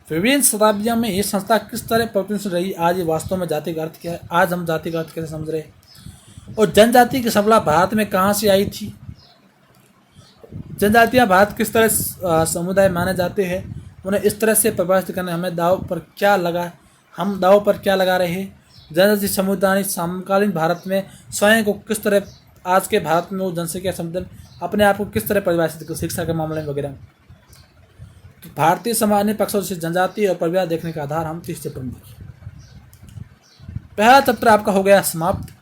विभिन्न शताब्दियों में ये संस्था किस तरह प्रतिष्ठित रही, आज ये वास्तव में जाति का अर्थ क्या है, आज हम जाति का अर्थ कैसे समझ रहे हैं, और जनजाति की सफलता भारत में कहाँ से आई थी, जनजातियाँ भारत किस तरह समुदाय माने जाते हैं, उन्हें इस तरह से परिभाषित करने हमें दाव पर क्या लगा रहे हैं, जनजाति समुदाय समकालीन भारत में स्वयं को किस तरह, आज के भारत में वो जनसंख्या समुदाय अपने आप को किस तरह परिभाषित कर, शिक्षा के मामले में वगैरह। तो भारतीय समाज ने पक्षों से जनजाति और परिवार देखने का आधार हम 30 चैप्टर में देखिए। पहला चैप्टर आपका हो गया समाप्त,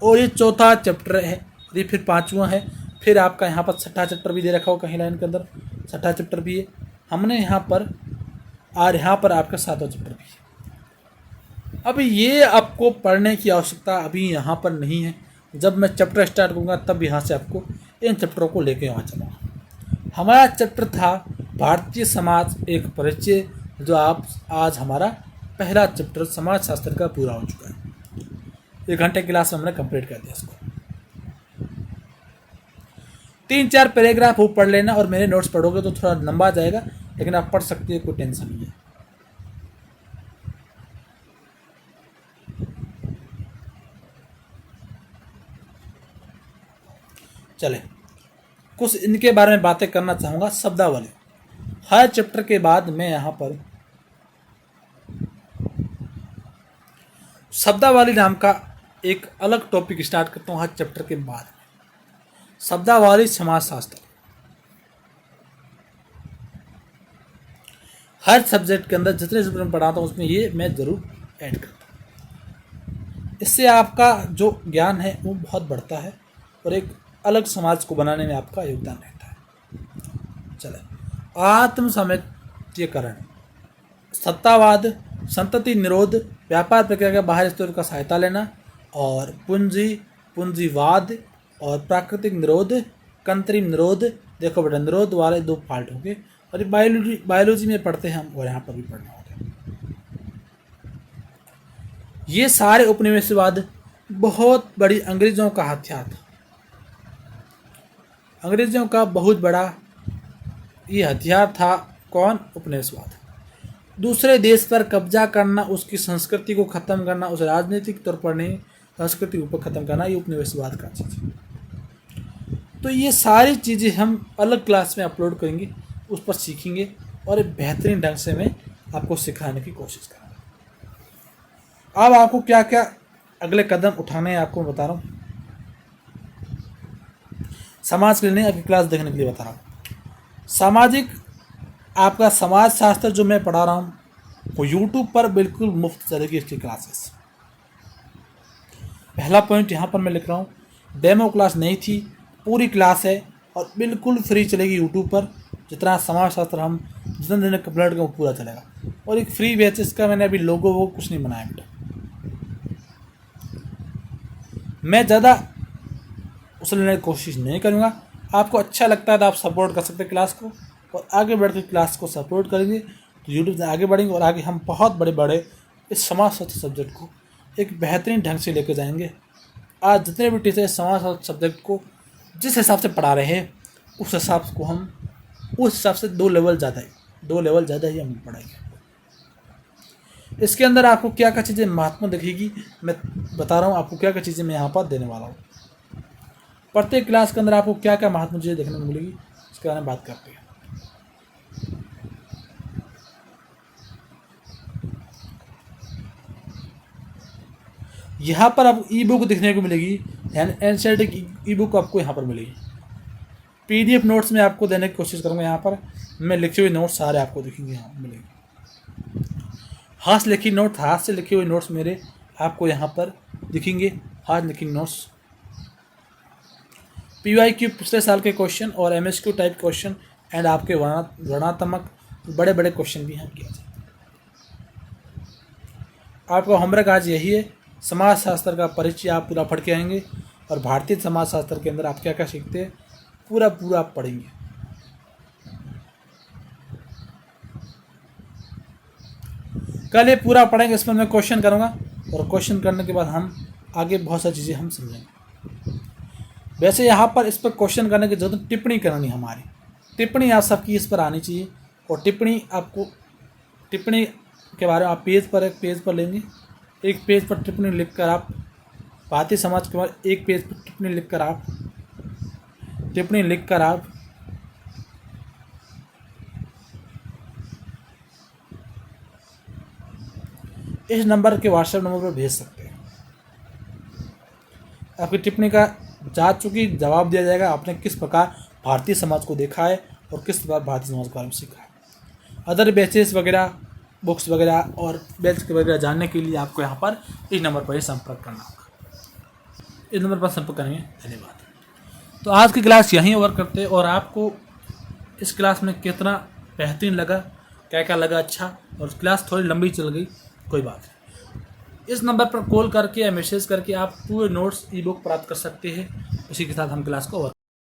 और ये चौथा चैप्टर है, ये फिर 5वां है, फिर आपका यहाँ पर 6ठा चैप्टर भी दे रखा हो कहीं लाइन के अंदर, 6ठा चैप्टर भी है हमने यहाँ पर, और यहाँ पर आपका 7वां चैप्टर भी है। अब ये आपको पढ़ने की आवश्यकता अभी यहाँ पर नहीं है, जब मैं चैप्टर स्टार्ट करूँगा तब यहाँ से आपको इन चैप्टरों को लेके वहाँ चलूँगा। हमारा चैप्टर था भारतीय समाज एक परिचय, जो आप आज हमारा पहला चैप्टर समाज शास्त्र का पूरा हो चुका है। 1 घंटे क्लास में हमने कंप्लीट कर दिया इसको। 3-4 पैराग्राफ वो पढ़ लेना, और मेरे नोट्स पढ़ोगे तो थोड़ा लंबा जाएगा, लेकिन आप पढ़ सकते हो, कोई टेंशन नहीं है। चले कुछ इनके बारे में बातें करना चाहूँगा। शब्दावली, हर चैप्टर के बाद मैं यहाँ पर शब्दावली नाम का एक अलग टॉपिक स्टार्ट करता हूँ हर चैप्टर के बाद। शब्दावली समाजशास्त्र, हर सब्जेक्ट के अंदर जितने सब्जेक्ट में पढ़ाता हूँ उसमें ये मैं जरूर ऐड करता हूँ। इससे आपका जो ज्ञान है वो बहुत बढ़ता है और एक अलग समाज को बनाने में आपका योगदान रहता है। चले, आत्मसामर्थ्यकरण, सत्तावाद, संतति निरोध, व्यापार प्रक्रिया के बाहर स्रोत का सहायता लेना, और पूंजीवाद और प्राकृतिक निरोध, कृत्रिम निरोध। देखो बेटा, निरोध वाले 2 पार्ट हो गए, और बायोलॉजी में पढ़ते हैं हम, और यहाँ पर भी पढ़ना होगा। ये सारे उपनिवेशवाद बहुत बड़ी अंग्रेजों का हथियार था। अंग्रेजों का बहुत बड़ा ये हथियार था। कौन? उपनिवेशवाद। दूसरे देश पर कब्जा करना, उसकी संस्कृति को ख़त्म करना, उस राजनीतिक तौर पर नहीं, संस्कृति ऊपर ख़त्म करना, ये उपनिवेशवाद का चीज़ है। तो ये सारी चीज़ें हम अलग क्लास में अपलोड करेंगे, उस पर सीखेंगे, और बेहतरीन ढंग से मैं आपको सिखाने की कोशिश करूँगा। अब आपको क्या क्या अगले कदम उठाने हैं आपको बता रहा हूँ। समाज के लिए नहीं, अगली क्लास देखने के लिए बता रहा हूँ। सामाजिक, आपका समाज शास्त्र जो मैं पढ़ा रहा हूँ वो यूट्यूब पर बिल्कुल मुफ्त चलेगी इसकी क्लासेस। पहला पॉइंट यहाँ पर मैं लिख रहा हूँ, डेमो क्लास नहीं थी, पूरी क्लास है और बिल्कुल फ्री चलेगी यूट्यूब पर। जितना समाज शास्त्र हम जितने दिन कंप्लीट करें वो पूरा चलेगा, और एक फ्री बैच इसका मैंने अभी लोगो वो कुछ नहीं बनाया बेटा। मैं ज़्यादा उसे लेने की कोशिश नहीं करूँगा। आपको अच्छा लगता है तो आप सपोर्ट कर सकते हैं क्लास को, और आगे बढ़ के क्लास को सपोर्ट करेंगे तो यूट्यूब से आगे बढ़ेंगे, और आगे हम बहुत बड़े इस समाजशास्त्र सब्जेक्ट को एक बेहतरीन ढंग से लेकर जाएंगे। आज जितने भी टीचर समाजशास्त्र सब्जेक्ट को जिस हिसाब से पढ़ा रहे हैं उस हिसाब से 2 लेवल ज़्यादा है। 2 लेवल ज़्यादा ही हम पढ़ाएंगे। इसके अंदर आपको क्या क्या चीज़ें महत्वपूर्ण दिखेगी, मैं बता रहा हूँ आपको क्या क्या चीज़ें मैं यहाँ पर देने वाला हूँ। प्रत्येक क्लास के अंदर आपको क्या क्या महत्वपूर्ण चीज़ें देखने को मिलेगी, इसके बारे में बात करते हैं। यहाँ पर आपको ई बुक देखने को मिलेगी, एनसीईआरटी की ई बुक आपको यहाँ पर मिलेगी। PDF नोट्स में आपको देने की कोशिश करूँगा। यहाँ पर मैं लिखे हुए नोट्स सारे आपको दिखेंगे, यहाँ मिलेंगे। हाथ से लिखे हुए नोट्स मेरे आपको यहाँ पर दिखेंगे, हाथ लिखे नोट्स। PYQ पिछले साल के क्वेश्चन और MSQ टाइप क्वेश्चन एंड आपके वर्णात्मक बड़े बड़े क्वेश्चन भी यहाँ किया जाए। आपका होमवर्क आज यही है, समाजशास्त्र का परिचय आप पूरा पढ़ के आएंगे और भारतीय समाजशास्त्र के अंदर आप क्या क्या सीखते हैं पूरा आप पढ़ेंगे। कल ये पूरा पढ़ेंगे, इसमें मैं क्वेश्चन करूँगा और क्वेश्चन करने के बाद हम आगे बहुत सारी चीज़ें हम समझेंगे। वैसे यहाँ पर इस पर क्वेश्चन करने की जरूरत, टिप्पणी करनी हमारी, टिप्पणी आप सबकी इस पर आनी चाहिए। और टिप्पणी के बारे में आप एक पेज पर लेंगे, एक पेज पर टिप्पणी लिखकर आप भारतीय समाज के बारे में एक पेज पर टिप्पणी लिखकर आप इस नंबर के व्हाट्सएप नंबर पर भेज सकते हैं। आपकी टिप्पणी का जांच चुकी जवाब दिया जाएगा, आपने किस प्रकार भारतीय समाज को देखा है और किस प्रकार भारतीय समाज के बारे में सीखा है। अदर बैचेस वगैरह, बुक्स वगैरह और बैच वगैरह जानने के लिए आपको यहाँ पर इस नंबर पर ही संपर्क करना होगा। इस नंबर पर संपर्क करेंगे। धन्यवाद। तो आज की क्लास यहीं ओवर करते हैं और आपको इस क्लास में कितना बेहतरीन लगा, क्या क्या लगा अच्छा, और क्लास थोड़ी लंबी चल गई, कोई बात नहीं। इस नंबर पर कॉल करके या मैसेज करके आप पूरे नोट्स ई बुक प्राप्त कर सकते हैं। इसी के साथ हम क्लास को ओवर